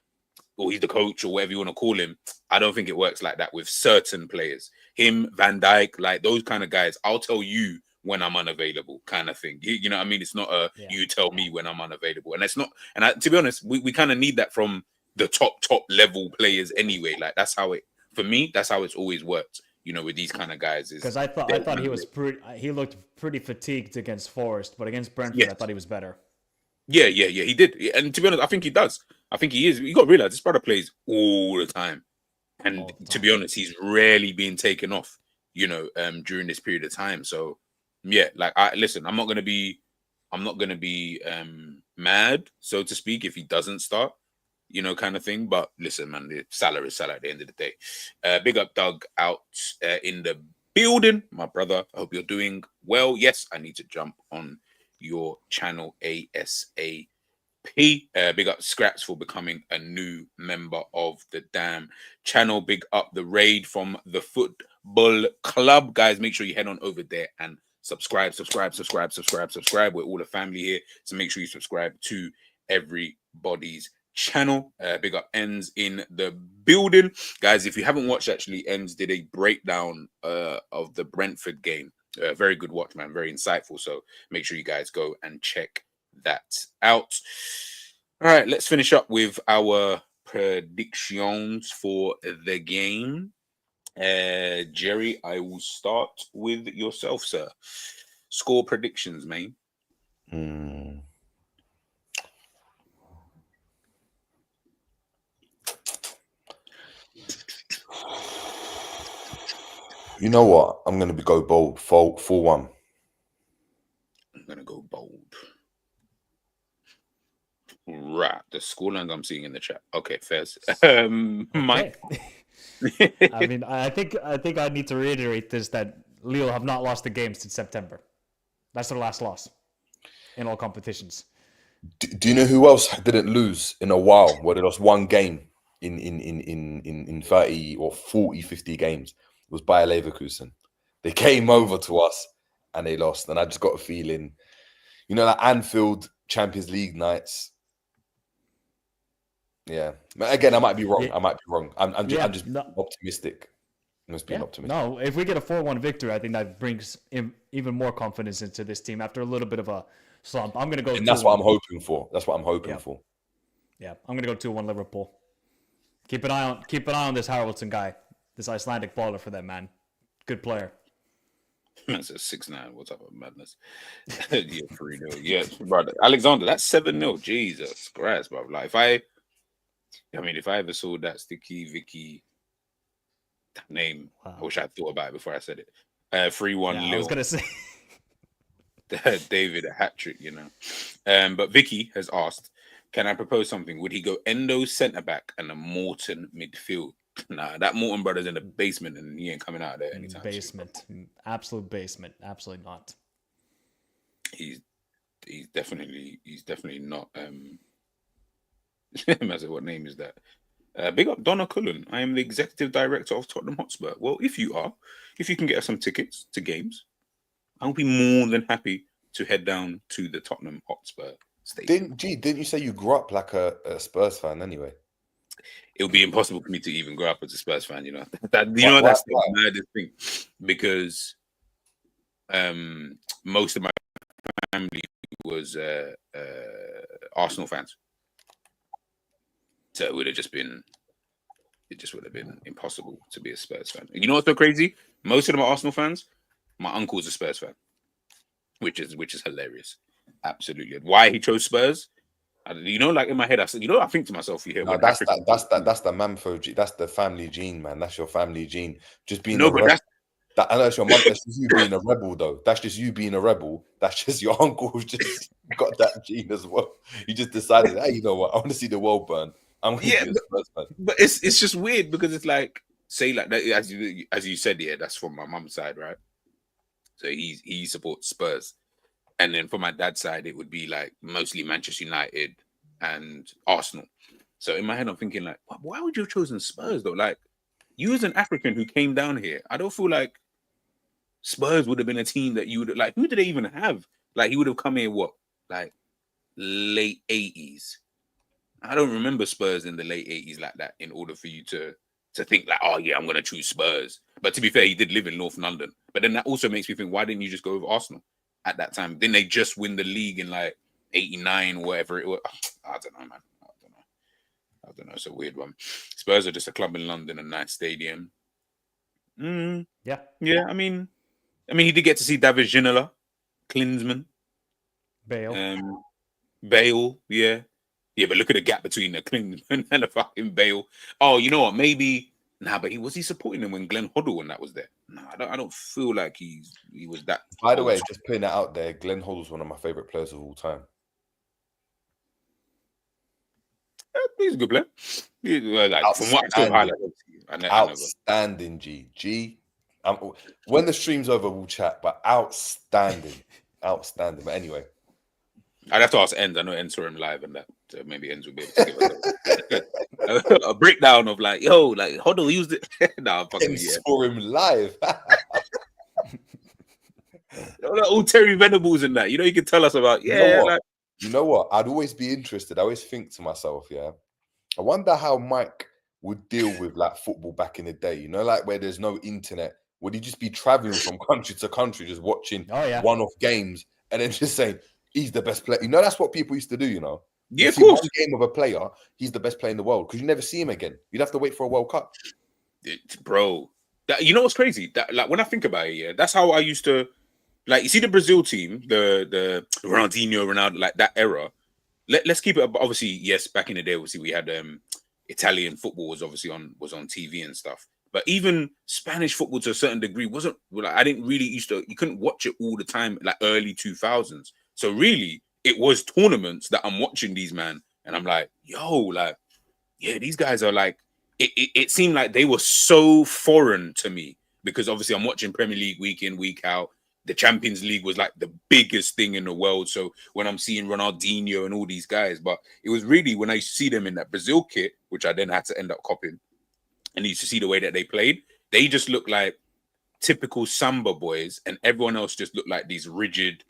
or he's the coach or whatever you want to call him. I don't think it works like that with certain players. Him, Van Dijk, like those kind of guys, I'll tell you when I'm unavailable kind of thing. You know what I mean? It's not you tell me when I'm unavailable. And it's not, to be honest, we kind of need that from the top level players anyway. Like that's how for me, that's how it's always worked. With these kind of guys, because I thought he was he looked pretty fatigued against Forest, but against Brentford, I thought he was better. Yeah, he did. And to be honest, I think he does. I think he is. You got to realize this brother plays all the time, and to be honest, he's rarely being taken off. During this period of time. So, yeah, like listen, I'm not gonna be mad, so to speak, if he doesn't start. Kind of thing. But listen, man, the Salah is Salah at the end of the day. Big up Doug out in the building, my brother. I hope you're doing well. Yes, I need to jump on your channel ASAP. Big up Scraps for becoming a new member of the damn channel. Big up the raid from the football club. Guys, make sure you head on over there and subscribe. We're all a family here. So make sure you subscribe to everybody's channel. Big up ENDZ in the building. Guys, if you haven't watched, actually, ENDZ did a breakdown of the Brentford game. Very good watch, man. Very insightful. So make sure you guys go and check that out. All right, let's finish up with our predictions for the game. Jerry, I will start with yourself, sir. Score predictions, man. You know what? I'm going to go bold. 4-1. I'm going to go bold. Right. The scorelines I'm seeing in the chat. Okay, Fez. Mike. I mean, I think I need to reiterate this, that Lille have not lost a game since September. That's their last loss in all competitions. Do you know who else didn't lose in a while? Where they lost one game in 30 or 40, 50 games? Was Bayer Leverkusen. They came over to us and they lost. And I just got a feeling, like Anfield Champions League nights. Yeah. Again, I might be wrong. I'm just optimistic. I'm just being optimistic. No, if we get a 4-1 victory, I think that brings even more confidence into this team after a little bit of a slump. I'm going to go. And that's what I'm hoping for. Yeah, I'm going to go 2-1 Liverpool. Keep an eye on this Haraldson guy. This Icelandic baller for that man. Good player. That's a 6-9. What's up with madness? Yeah, 3-0. Yeah, brother. Alexander, that's 7-0. Jesus Christ, bro. Like if I ever saw that Sticky Vicky name, I wish I thought about it before I said it. 3-1 Lille. I was gonna say David a hat trick, But Vicky has asked, can I propose something? Would he go Endo centre back and a Morton midfield? Nah, that Morton brother's in the basement and he ain't coming out of there anytime basement. Soon. Absolute basement. Absolutely not. He's definitely not I said, what name is that? Big up Donna Cullen. I am the executive director of Tottenham Hotspur. Well, if you can get us some tickets to games, I'll be more than happy to head down to the Tottenham Hotspur stadium. Didn't you say you grew up like a Spurs fan anyway? It would be impossible for me to even grow up as a Spurs fan, That's the maddest thing, because most of my family was Arsenal fans, so it would have just been impossible to be a Spurs fan. You know what's so crazy? Most of them are Arsenal fans. My uncle is a Spurs fan, which is hilarious. Absolutely. Why he chose Spurs? You know, like in my head, I said, I think to myself, you hear No, when that's African, that's the Mamfo gene. That's the family gene, man. That's your family gene. Just being no, a but rebel. I know it's your mum. That's just you being a rebel, though. That's just you being a rebel. That's just your uncle who's just got that gene as well. You just decided, hey, you know what? I want to see the world burn. I'm going to be a Spurs fan. But it's just weird because it's like, say like that, as you said, yeah, that's from my mum's side, right? So he supports Spurs, and then for my dad's side, it would be like mostly Manchester United and Arsenal. So in my head, I'm thinking like, why would you have chosen Spurs though? Like, you as an African who came down here, I don't feel like Spurs would have been a team that you would like. Who did they even have? Like, he would have come here like late 80s. I don't remember Spurs in the late 80s like that. In order for you to think like, oh yeah, I'm gonna choose Spurs. But to be fair, he did live in North London. But then that also makes me think, why didn't you just go with Arsenal at that time? Didn't they just win the league in like 89 or whatever it was? I don't know, man. I don't know. It's a weird one. Spurs are just a club in London, a nice stadium. Yeah. I mean, he did get to see David Ginola, Klinsmann, Bale. Yeah, but look at the gap between the Klinsmann and the fucking Bale. Oh, you know what? Maybe but was he supporting him when Glenn Hoddle when that was there? No, I don't feel like he was that. By the way, just putting that out there, Glenn Hoddle's one of my favorite players of all time. He's a good player. From what I saw highlights, outstanding. When the stream's over, we'll chat. But outstanding. But anyway, I'd have to ask Enz. I know Enz saw him live, and that maybe Enz will be able to give us a breakdown of like, yo, like Hoddle used it. Nah, fucking saw him live. All Terry Venables and that. You can tell us about. You know what? I'd always be interested. I always think to myself, I wonder how Mike would deal with like football back in the day. Like where there's no internet. Would he just be traveling from country to country, just watching one-off games, and then just saying he's the best player? That's what people used to do. Yeah, of course. One game of a player, he's the best player in the world because you never see him again. You'd have to wait for a World Cup, bro. You know what's crazy? That like when I think about it, that's how I used to. Like, you see the Brazil team, the Ronaldinho, Ronaldo, like that era. Let's keep it. Obviously, yes, back in the day, obviously we had Italian football was obviously on TV and stuff. But even Spanish football to a certain degree wasn't. Like, I didn't really you couldn't watch it all the time, like early 2000s. So really, it was tournaments that I'm watching these man, and I'm like, yo, like, yeah, these guys are like. It seemed like they were so foreign to me because obviously I'm watching Premier League week in, week out. The Champions League was like the biggest thing in the world. So when I'm seeing Ronaldinho and all these guys, but it was really when I used to see them in that Brazil kit, which I then had to end up copying, and used to see the way that they played, they just looked like typical Samba boys, and everyone else just looked like these rigid,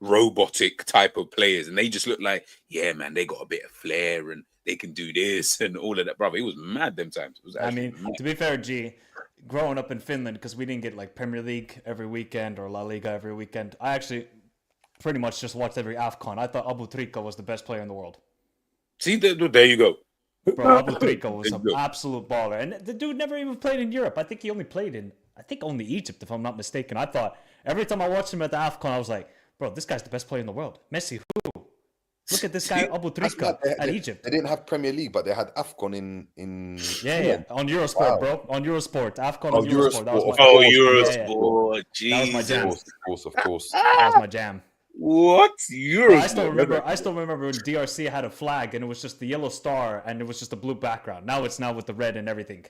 robotic type of players. And they just looked like, yeah, man, they got a bit of flair and they can do this and all of that, brother. It was mad them times. It was mad. To be fair, G, growing up in Finland, because we didn't get like Premier League every weekend or La Liga every weekend, I actually pretty much just watched every AFCON. I thought 𝐒𝐇𝐀𝐃 was the best player in the world. See, there you go. Bro, 𝐒𝐇𝐀𝐃 was an absolute baller. And the dude never even played in Europe. I think he only played in, only Egypt, if I'm not mistaken. I thought every time I watched him at the AFCON, I was like, bro, this guy's the best player in the world. Messi, who? Look at this guy, 𝐒𝐇𝐀𝐃 at Egypt. They didn't have Premier League, but they had AFCON in Yeah, on Eurosport, bro. On Eurosport. AFCON on Eurosport. That was Eurosport. Jesus. That was my jam. Of course. That was my jam. What? Bro, I still remember when DRC had a flag and it was just the yellow star and it was just a blue background. Now it's with the red and everything.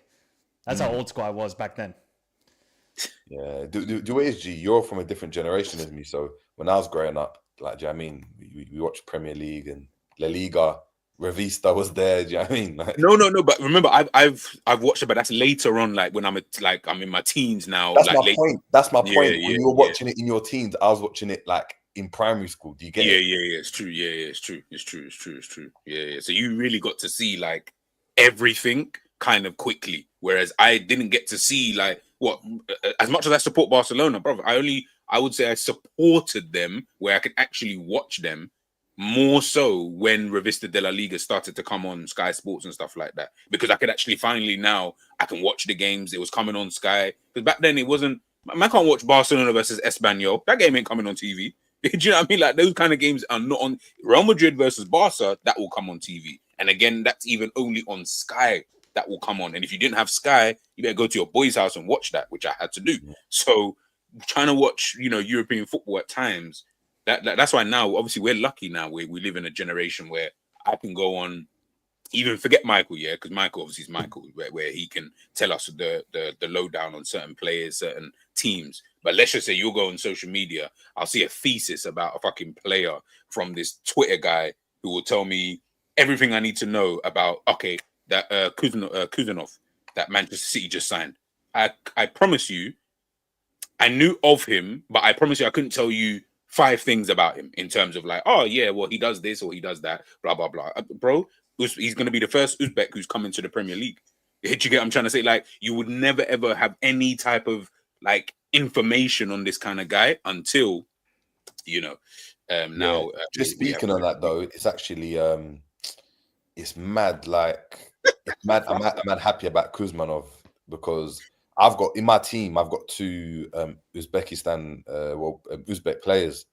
That's how old school I was back then. Yeah. The way is, G, you're from a different generation as me. So when I was growing up, like, do you know what I mean? We watched Premier League and La Liga. Revista was there. Do you know what I mean? Like, no. But remember, I've watched it, but that's later on. Like when I'm in my teens now. That's like my point. That's my point. Yeah, when you were watching it in your teens, I was watching it like in primary school. Do you get it? Yeah. It's true. Yeah, it's true. Yeah. So you really got to see like everything kind of quickly, whereas I didn't get to see like what as much as I support Barcelona, brother. I would say I supported them where I could actually watch them more so when Revista de la Liga started to come on Sky Sports and stuff like that, because I could actually finally now I can watch the games. It was coming on Sky, because back then it wasn't Man can't watch Barcelona versus Espanyol. That game ain't coming on TV. Do you know what I mean? Like those kind of games are not on. Real Madrid versus Barca, that will come on TV. And again, that's even only on Sky that will come on. And if you didn't have Sky, you better go to your boy's house and watch that, which I had to do. So trying to watch, European football at times, that's why now, obviously, we're lucky now. We live in a generation where I can go on, even forget Michael, because Michael obviously is Michael, where he can tell us the lowdown on certain players, certain teams. But let's just say you'll go on social media, I'll see a thesis about a fucking player from this Twitter guy who will tell me everything I need to know about, that Kuzanov, that Manchester City just signed. I promise you, I knew of him, but I promise you I couldn't tell you 5 things about him in terms of like, oh yeah, well, he does this or he does that, blah, blah, blah. Bro, he's going to be the first Uzbek who's coming to the Premier League. You get what I'm trying to say? Like, you would never, ever have any type of, like, information on this kind of guy until, now. Just speaking on that, though, it's actually, it's mad, like, it's mad. I'm mad happy about Kuzmanov because in my team, I've got 2 Uzbek players.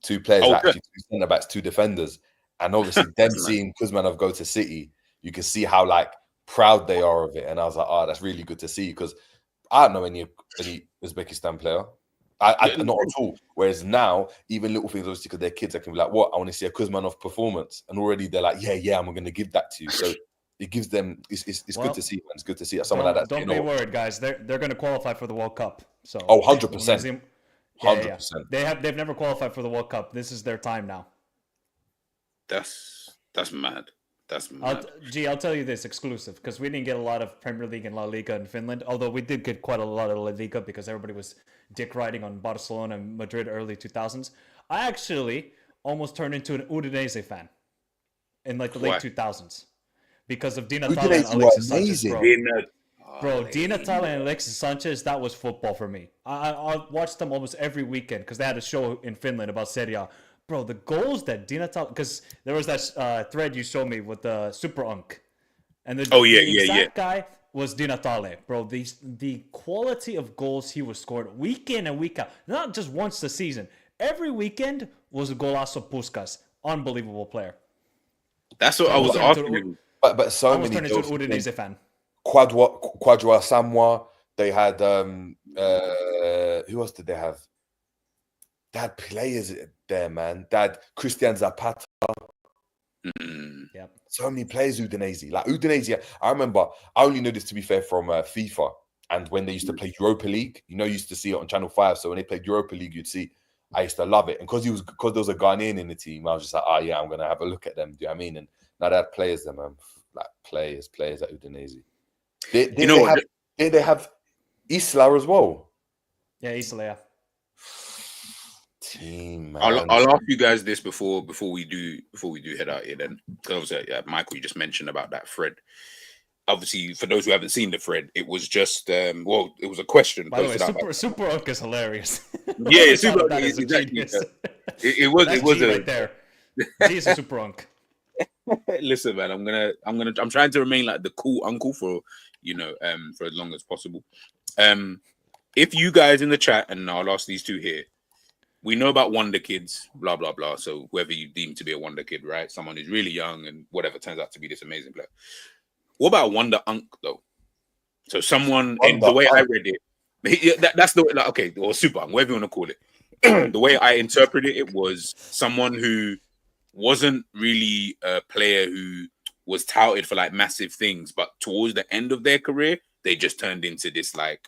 2 players, actually, 2 centre backs, 2 defenders. And obviously, them seeing Kuzmanov go to City, you can see how like proud they are of it. And I was like, oh, that's really good to see because I don't know any Uzbekistan player. I not at all. Whereas now, even little things, obviously, because they're kids, I can be like, what? I want to see a Kuzmanov performance. And already they're like, yeah, I'm going to give that to you. So it gives them, it's good to see, man. It's good to see someone like that. Don't be worried, guys. They're going to qualify for the World Cup. So 100%. 100%. They've never qualified for the World Cup. This is their time now. That's mad. That's mad. I'll tell you this exclusive because we didn't get a lot of Premier League and La Liga in Finland, although we did get quite a lot of La Liga because everybody was dick riding on Barcelona and Madrid early 2000s. I actually almost turned into an Udinese fan in like the late 2000s because of Di Natale and Alexis Sanchez, bro. Di Natale and Alexis Sanchez, that was football for me. I watched them almost every weekend because they had a show in Finland about Serie A. Bro, the goals that Di Natale, because there was that thread you showed me with the Super Unk, and the exact guy was Di Natale, bro. The quality of goals he was scored week in and week out, not just once a season, every weekend was a golazo Puskas, unbelievable player. That's what I was asking. But so I was many. Turned into an Udinese fan. Quadra Samoa. They had who else did they have? They had players there, man. They had Christian Zapata. Yep. So many players, Udinese. Like Udinese, I remember, I only know this to be fair from FIFA. And when they used to play Europa League, you used to see it on Channel 5. So when they played Europa League, you'd see, I used to love it. And because there was a Ghanaian in the team, I was just like, oh yeah, I'm going to have a look at them. Do you know what I mean? And now they had players there, man. Like players at Udinese. They have Isla as well. Yeah, Isla, yeah. Team, man. I'll ask you guys this before we do head out here then. Because Michael, you just mentioned about that thread. Obviously, for those who haven't seen the thread, it was just it was a question. By the way, Super Unk is hilarious. Yeah, Super Unk is exactly. It was right there. He's a Super Unk. Listen, man, I'm trying to remain like the cool uncle for as long as possible. If you guys in the chat, and I'll ask these 2 here, we know about wonder kids, blah blah blah. So whoever you deem to be a wonder kid, right? Someone who's really young and whatever turns out to be this amazing player. What about wonder unk though? So someone, and the way I read it, that's the way, like, okay, or super unk, whatever you want to call it. The way I interpreted it was someone who wasn't really a player who was touted for like massive things, but towards the end of their career, they just turned into this like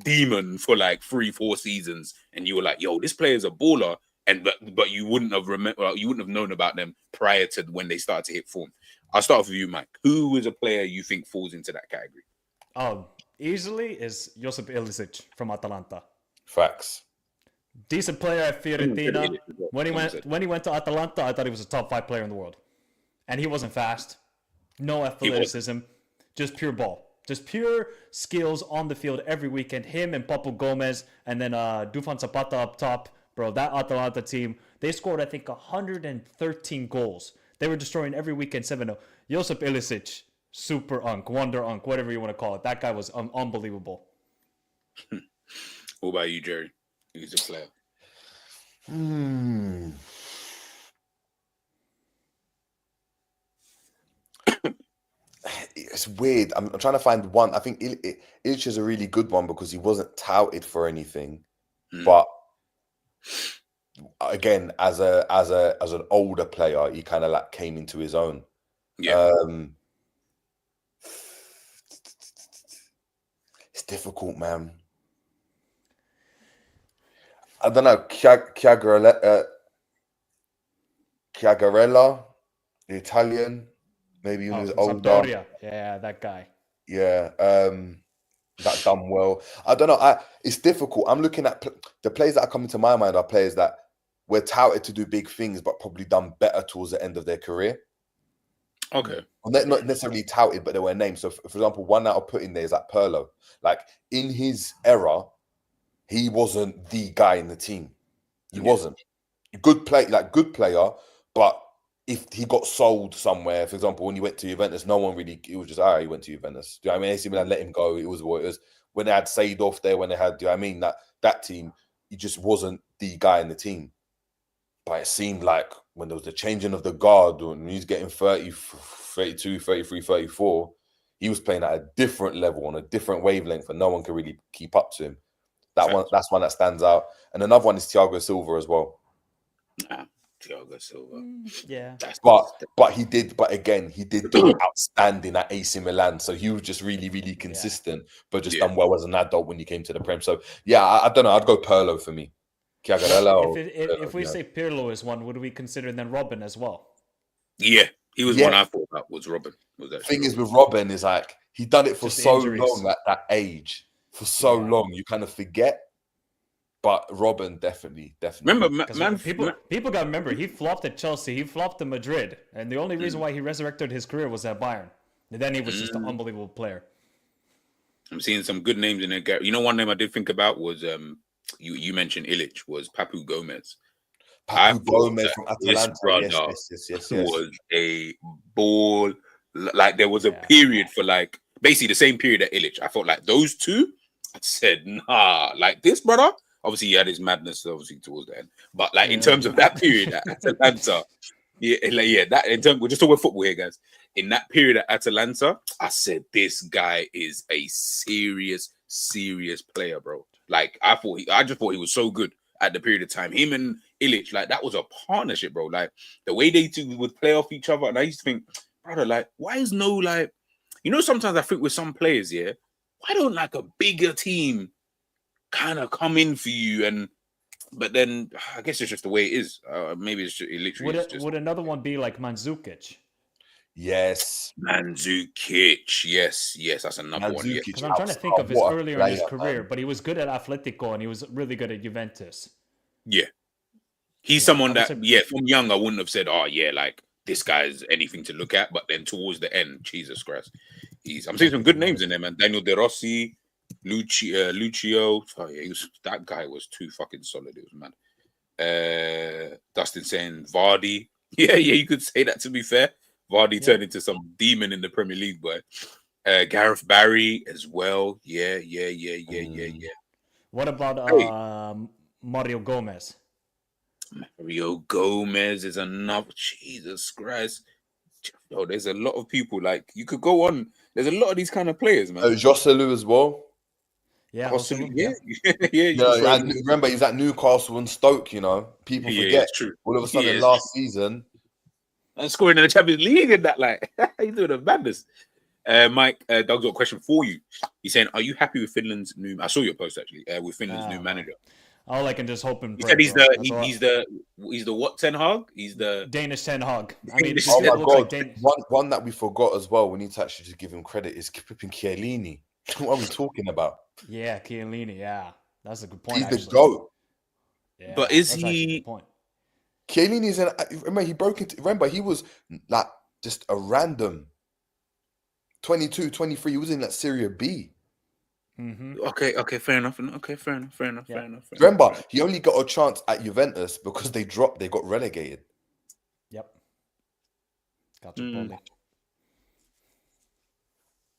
demon for like 3-4 seasons, and you were like, yo, this player is a baller, but you wouldn't have known about them prior to when they started to hit form. I'll start off with you, Mike. Who is a player you think falls into that category? Easily is Josip Ilicic from Atalanta. Facts. Decent player at Fiorentina. When he went to Atalanta, I thought he was a top 5 player in the world, and he wasn't fast, no athleticism, just pure ball. Just pure skills on the field every weekend. Him and Papu Gomez, and then Dufan Zapata up top. Bro, that Atalanta team, they scored, I think, 113 goals. They were destroying every weekend 7-0. Josip Ilicic, Super Unk, Wonder Unk, whatever you want to call it. That guy was unbelievable. What about you, Jerry? Who's a player? It's weird. I'm trying to find one. I think Illich is a really good one because he wasn't touted for anything, but again, as an older player, he kind of like came into his own. Yeah. It's difficult, man. I don't know. Chiagarella, the Italian, maybe when he was older. Sampdoria. Yeah, that guy. Yeah, that done well. I don't know. It's difficult. I'm looking at the players that are coming to my mind are players that were touted to do big things, but probably done better towards the end of their career. Okay. Well, not necessarily touted, but they were named. So, for example, one that I'll put in there is like Pirlo. Like in his era, he wasn't the guy in the team. He wasn't. Good player, but if he got sold somewhere, for example, when he went to Juventus, no one really, it was just, all right, he went to Juventus. Do you know what I mean? AC Milan let him go. It was what it was. When they had Seedorf there, when they had, do you know what I mean? That team, he just wasn't the guy in the team. But it seemed like when there was the changing of the guard, when he was getting 30, 32, 33, 34, he was playing at a different level, on a different wavelength, and no one could really keep up to him. That's one that stands out. And another one is Thiago Silva as well. Thiago Silva. Yeah. But he did do outstanding at AC Milan. So he was just really, really consistent, but just done well as an adult when he came to the Prem. So yeah, I don't know. I'd go Pirlo for me. If we say Pirlo is one, would we consider then Robin as well? Yeah, he was one I thought about was Robin. The thing is with Robin is like he done it for just so long at that age. For so long, you kind of forget. But Robin definitely. Remember, people got to remember, he flopped at Chelsea, he flopped at Madrid, and the only reason why he resurrected his career was at Bayern. And then he was just an unbelievable player. I'm seeing some good names in there. You know, one name I did think about was you mentioned Illich, was Papu Gomez. Papu Gomez from Atalanta. Yes. Was a ball. Like there was a period for like basically the same period at Illich. I felt like those two. I said, nah, like this brother. Obviously, he had his madness obviously towards the end, but like in terms of that period at Atalanta, that in terms, we're just talking about football here, guys. In that period at Atalanta, I said this guy is a serious player, bro. Like I just thought he was so good at the period of time. Him and Illich, like that was a partnership, bro. Like the way they two would play off each other, and I used to think, brother, like why is no like, you know, sometimes I think with some players, why don't like a bigger team kind of come in for you? But then I guess it's just the way it is. Maybe it's just, it literally would another one be like Mandzukic? Yes, Mandzukic. Yes, that's another one. Because I'm trying to think of his earlier in his career, but he was good at Atletico and he was really good at Juventus. Yeah, he's someone that from young I wouldn't have said, oh yeah, like this guy's anything to look at. But then towards the end, Jesus Christ, I'm seeing some good names in there, man. Daniel De Rossi, Lucio. Oh yeah, that guy was too fucking solid. It was mad. Dustin saying Vardy. Yeah, you could say that. To be fair, Vardy turned into some demon in the Premier League, but Gareth Barry as well. Yeah. What about Mario Gomez? Mario Gomez is another. Jesus Christ. Oh, there's a lot of people. Like you could go on. There's a lot of these kind of players, man. Joselu as well. Yeah. And remember, he's at Newcastle and Stoke. You know, people forget. True. All of a sudden, last season, and scoring in the Champions League and that, like, he's doing a madness. Mike, Doug's got a question for you. He's saying, "Are you happy with Finland's new?" I saw your post actually. With Finland's new manager. All I can just hope and pray. He said he's the what 10 Hag? He's the Danish 10 Hag. I mean, oh my God! One that we forgot as well. We need to actually just give him credit. Is flipping Chiellini. What are we talking about? Yeah, Chiellini. Yeah, that's a good point. He's the GOAT. Yeah, but is he? Chiellini's remember he broke into. Remember he was like just a random 22, 23. He was in that Serie B. Mm-hmm. Okay, fair enough. Fair enough. Remember, he only got a chance at Juventus because they got relegated. Yep. Got your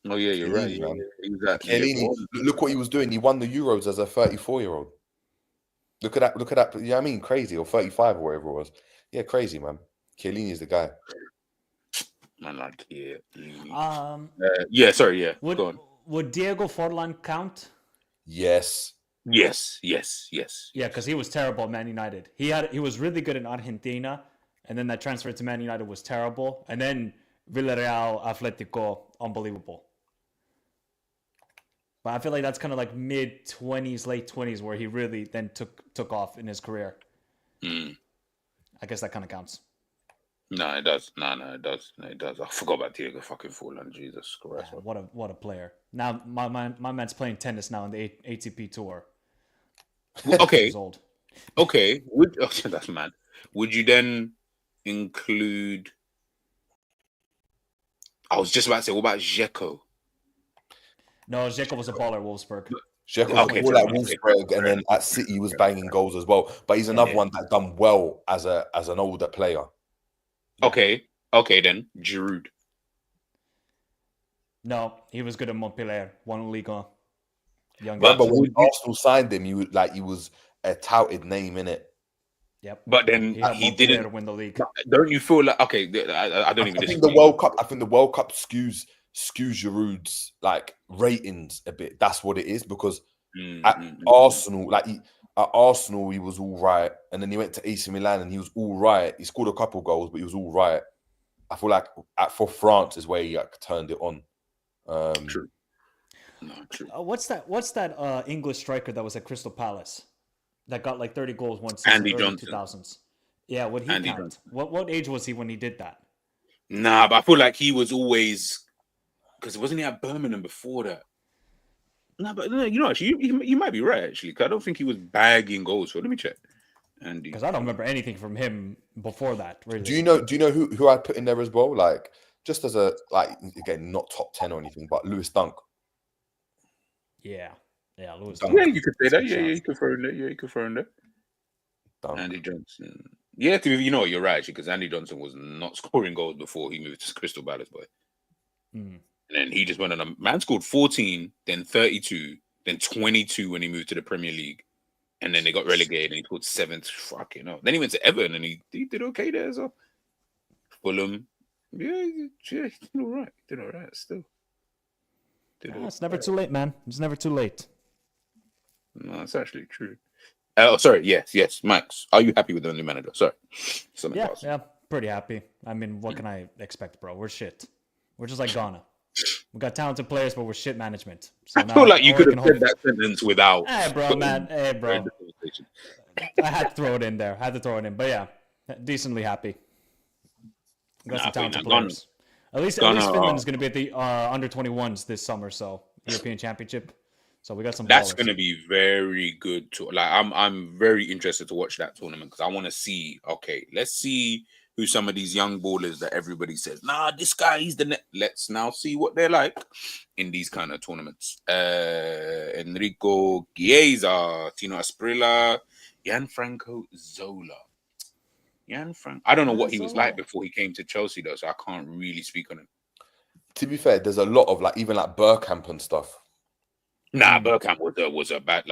Oh yeah, you're right. Chiellini, man. He was at Chiellini, Liverpool. look what he was doing. He won the Euros as a 34-year-old. Look at that. Look at that. Yeah, I mean, crazy, or 35 or whatever it was. Yeah, crazy, man. Chiellini is the guy. Man, like Chiellini. Sorry, yeah. Would Go on. would Diego Forlan count? Yes. Yes. Yeah, because he was terrible at Man United. He was really good in Argentina, and then that transfer to Man United was terrible. And then Villarreal, Atletico, unbelievable. But I feel like that's kind of like mid-20s, late 20s, where he really then took off in his career. Mm. I guess that kind of counts. No, it does. No, it does. No, it does. I forgot about Diego fucking Forlan. Jesus Christ. Yeah, what a player. Now my man's playing tennis now in the ATP tour. Okay. He's old. Okay. That's mad. Would you then include? I was just about to say, what about Dzeko? No, Dzeko was a baller at Wolfsburg. Dzeko was all at Wolfsburg, and then at City he was banging goals as well. But he's another one that done well as an older player. Okay, then Giroud. No, he was good at Montpellier, won Ligue 1. But when Arsenal signed him, he was a touted name, innit? Yep. But then he didn't win the league. Don't you feel like I don't even? I think the World Cup. I think the World Cup skews Giroud's like ratings a bit. That's what it is, because at Arsenal, he was all right, and then he went to AC Milan and he was all right. He scored a couple goals, but he was all right. I feel like for France is where he turned it on. True. No, true. What's that English striker that was at Crystal Palace that got like 30 goals one season? Andy early Johnson. 2000s. Yeah, would he Andy count? Johnson. What age was he when he did that? Nah, but I feel like he was always, because wasn't he at Birmingham before that? No, but actually, you might be right, actually, because I don't think he was bagging goals. So let me check. Andy, because I don't remember anything from him before that. Really. Do you know who I put in there as well? Like, just as a, like, again, not top 10 or anything, but Lewis Dunk. Yeah, Lewis Dunk. Dunk. Yeah, you could say that. Yeah, you could throw in there. Yeah, you could throw in there. Dunk. Andy Johnson. Yeah, you're right, actually, because Andy Johnson was not scoring goals before he moved to Crystal Palace, boy. And then he just went on man scored 14, then 32, then 22 when he moved to the Premier League. And then they got relegated and he scored 7th. Fucking hell. Then he went to Everton and he did okay there as well. Fulham. Yeah, he did all right. Did all right still. It's never too late, man. It's never too late. No, that's actually true. Sorry. Yes. Max, are you happy with the new manager? Sorry. Yeah, pretty happy. I mean, what can I expect, bro? We're shit. We're just like Ghana. We got talented players, but we're shit management. So I feel like you could have said that sentence without. Hey, bro. I had to throw it in there. But yeah, decently happy. We got some talented players. At least Finland is going to be at the under 21s this summer, so European Championship. So we got some. That's going to be very good. I'm very interested to watch that tournament because I want to see. Okay, let's see who some of these young ballers that everybody says, nah, this guy, he's the net. Let's now see what they're like in these kind of tournaments. Enrico Chiesa, Tino Asprilla, Gianfranco Zola. I don't know what he was like before he came to Chelsea, though, so I can't really speak on him. To be fair, there's a lot of even Bergkamp and stuff. Nah, Bergkamp was a bad,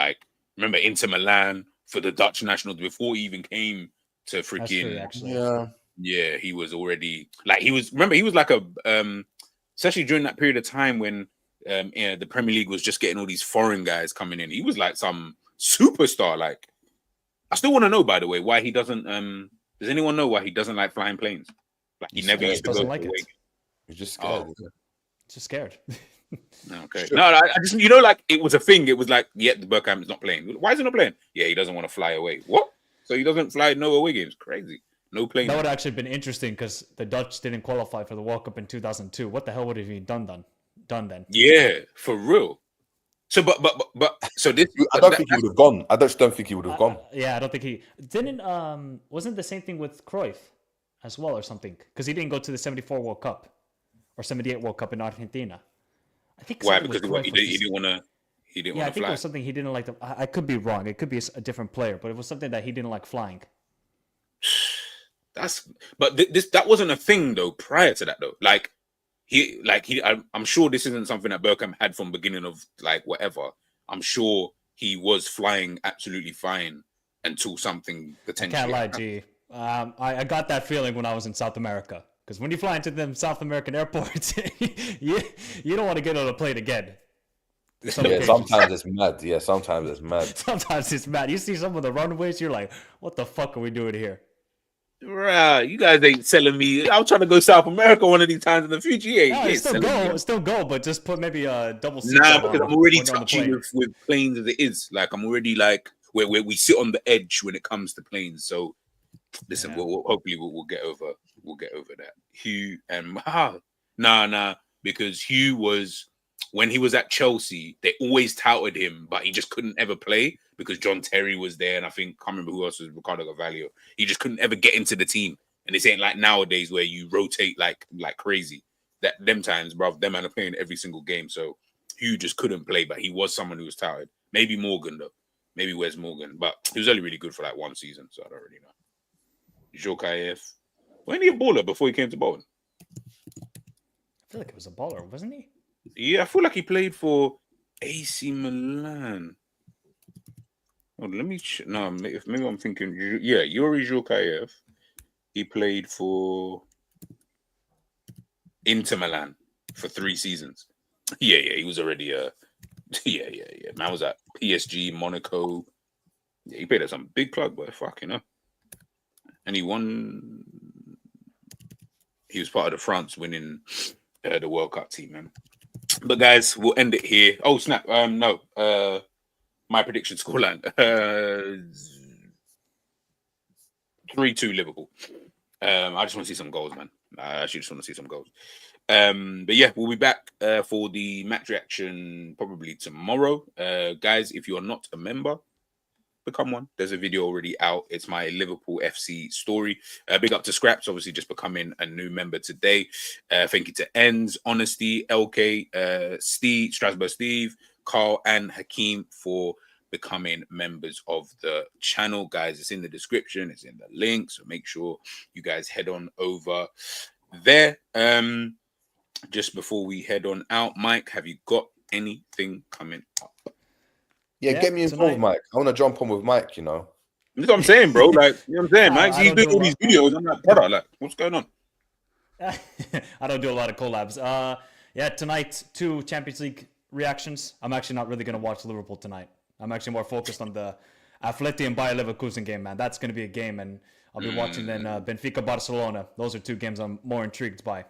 remember Inter Milan for the Dutch national before he even came to freaking. Yeah, he was already he was like especially during that period of time when the Premier League was just getting all these foreign guys coming in. He was like some superstar. I still want to know, by the way, why he doesn't. Does anyone know why he doesn't like flying planes? He never used to go to it. He's just scared. Just scared. Okay. Sure. No, I just it was a thing. It was the Bergkamp is not playing. Why is he not playing? Yeah, he doesn't want to fly away. What? So he doesn't fly no away games? Crazy. No plane. That would have actually been interesting because the Dutch didn't qualify for the World Cup in 2002. What the hell would have he done then? Yeah, for real. So, so this. I don't think he would have gone. I just don't think he would have gone. Yeah, I don't think he didn't. Wasn't the same thing with Cruyff as well, or something? Because he didn't go to the '74 World Cup or '78 World Cup in Argentina. I think. Why? Because he didn't want to. He didn't want to fly. I think it was something he didn't like. I could be wrong. It could be a different player, but it was something that he didn't like flying. That wasn't a thing though. Prior to that though, I'm sure this isn't something that Bergkamp had from beginning of like whatever. I'm sure he was flying absolutely fine until something potentially. I can't lie, G. I got that feeling when I was in South America. Because when you fly into them South American airports, you don't want to get on a plane again. Sometimes it's mad. Yeah, sometimes it's mad. Sometimes it's mad. You see some of the runways, you're like, what the fuck are we doing here? Right, you guys ain't selling me. I'm trying to go South America one of these times in the future. Still go, but just put maybe a double seat. Nah, because I'm already touchy with planes as it is. Like I'm already like where we sit on the edge when it comes to planes. So listen, hopefully we'll get over that. Hugh and because Hugh was when he was at Chelsea, they always touted him, but he just couldn't ever play because John Terry was there, and I can't remember who else was, Ricardo Carvalho. He just couldn't ever get into the team. And this ain't like nowadays where you rotate like crazy. That them times, bro, them man are playing every single game. So Hugh just couldn't play, but he was someone who was touted. Maybe Morgan though. Maybe Wes Morgan, but he was only really good for like one season, so I don't really know. 𝐒𝐔𝐄𝐄. Wasn't he a baller before he came to Bolton? I feel like it was a baller, wasn't he? Yeah, I feel like he played for AC Milan. Oh, let me no, maybe I'm thinking. Yeah, Yuri 𝐒𝐿𝐄𝐄. He played for Inter Milan for 3 seasons. Yeah, he was already yeah. Man was at PSG, Monaco. Yeah, he played at some big club, but fucking hell. And he won. He was part of the France winning the World Cup team, man. But guys, we'll end it here. Oh snap! No. My prediction scoreline: 3-2 Liverpool. I just want to see some goals, man. I actually just want to see some goals. But yeah, we'll be back for the match reaction probably tomorrow. Guys, if you are not a member, become one. There's a video already out. It's my Liverpool FC story. Big up to Scraps, obviously just becoming a new member today. Thank you to ENDZ, Honesty, LK, Steve, Strasbourg Steve, Carl, and Hakeem for becoming members of the channel. Guys, it's in the description. It's in the link. So make sure you guys head on over there. Just before we head on out, Mike, have you got anything coming up? Yeah, get me involved, Mike. I want to jump on with Mike, you know. That's what I'm saying, bro. Like, you know what I'm saying, Mike? He's doing all these videos. I'm like, brother, like, what's going on? I don't do a lot of collabs. Yeah, tonight, 2 Champions League reactions. I'm actually not really going to watch Liverpool tonight. I'm actually more focused on the Atleti and Bayer Leverkusen game, man. That's going to be a game, and I'll be watching then Benfica Barcelona. Those are 2 games I'm more intrigued by.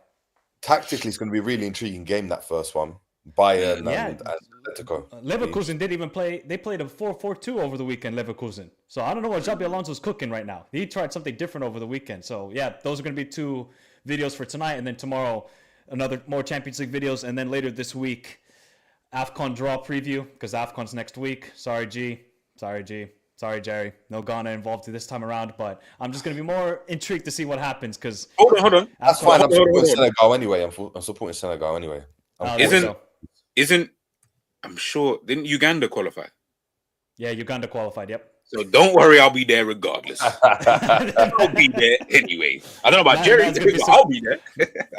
Tactically, it's going to be a really intriguing game, that first one. Bayern and Atletico. Leverkusen didn't even play. They played a 4-4-2 over the weekend, Leverkusen. So I don't know what Xabi Alonso's cooking right now. He tried something different over the weekend. So yeah, those are going to be 2 videos for tonight. And then tomorrow, more Champions League videos. And then later this week, AFCON draw preview, because AFCON's next week. Sorry, G. Sorry, Jerry. No Ghana involved this time around, but I'm just going to be more intrigued to see what happens. Because hold on. That's fine. I'm supporting Senegal anyway. I'm supporting Senegal anyway. I'm sure, didn't Uganda qualify? Yeah, Uganda qualified, yep. So don't worry, I'll be there regardless. I'll be there anyway. I don't know about Jerry, but I'll be there.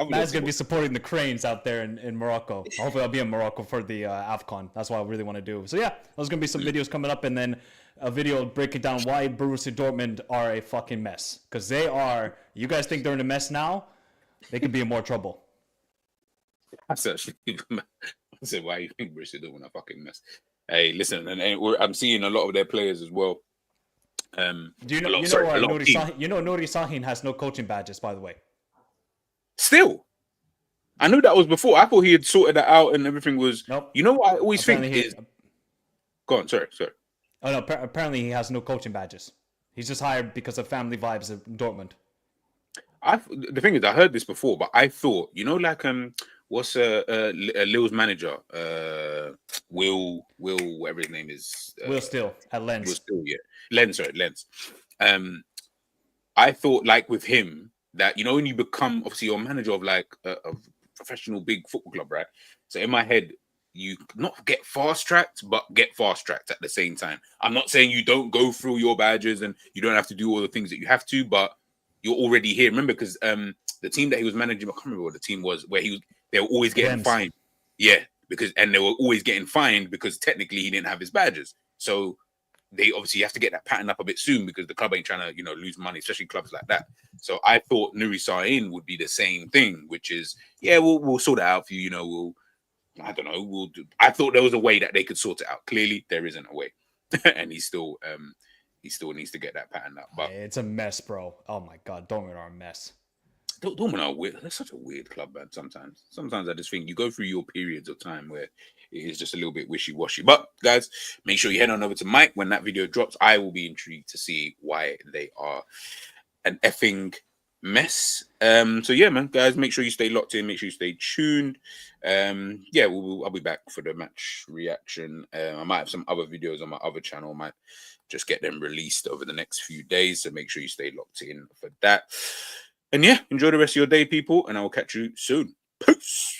Man's going to be supporting the Cranes out there in Morocco. Hopefully I'll be in Morocco for the AFCON. That's what I really want to do. So yeah, there's going to be some videos coming up, and then a video breaking down why Borussia Dortmund are a fucking mess. Because they are, you guys think they're in a mess now? They could be in more trouble. That's actually, I said, why you think Borussia Dortmund a fucking mess? Hey, listen, and I'm seeing a lot of their players as well. Do you know Nuri Sahin has no coaching badges, by the way? Still, I knew that was before. I thought he had sorted that out and everything was. Nope. You know what I always think is. Go on, sorry. Oh no! Apparently he has no coaching badges. He's just hired because of family vibes in Dortmund. The thing is, I heard this before, but I thought, you know, like what's Lille's manager? Will, whatever his name is. Will Still at Lens. Will Still, yeah. Lens. I thought, like with him, that, you know, when you become obviously you're a manager of like a professional big football club, right? So in my head, you not get fast tracked, but get fast tracked at the same time. I'm not saying you don't go through your badges and you don't have to do all the things that you have to, but you're already here. Remember, because the team that he was managing, I can't remember what the team was, where they were always getting Gems. fined. Yeah, and they were always getting fined because technically he didn't have his badges. So they obviously have to get that pattern up a bit soon because the club ain't trying to, lose money, especially clubs like that. So I thought Nuri Sahin would be the same thing, which is, we'll sort it out for you. I don't know. I thought there was a way that they could sort it out. Clearly, there isn't a way, and he still needs to get that pattern up. But It's a mess, bro. Oh my God, Dortmund are a mess. Dortmund are weird. They're such a weird club, man. Sometimes I just think you go through your periods of time where it is just a little bit wishy-washy. But guys, make sure you head on over to Mike when that video drops. I will be intrigued to see why they are an effing mess. So yeah, man, guys, make sure you stay locked in. Make sure you stay tuned. I'll be back for the match reaction. I might have some other videos on my other channel. I might just get them released over the next few days. So make sure you stay locked in for that. And yeah, enjoy the rest of your day, people, and I will catch you soon. Peace.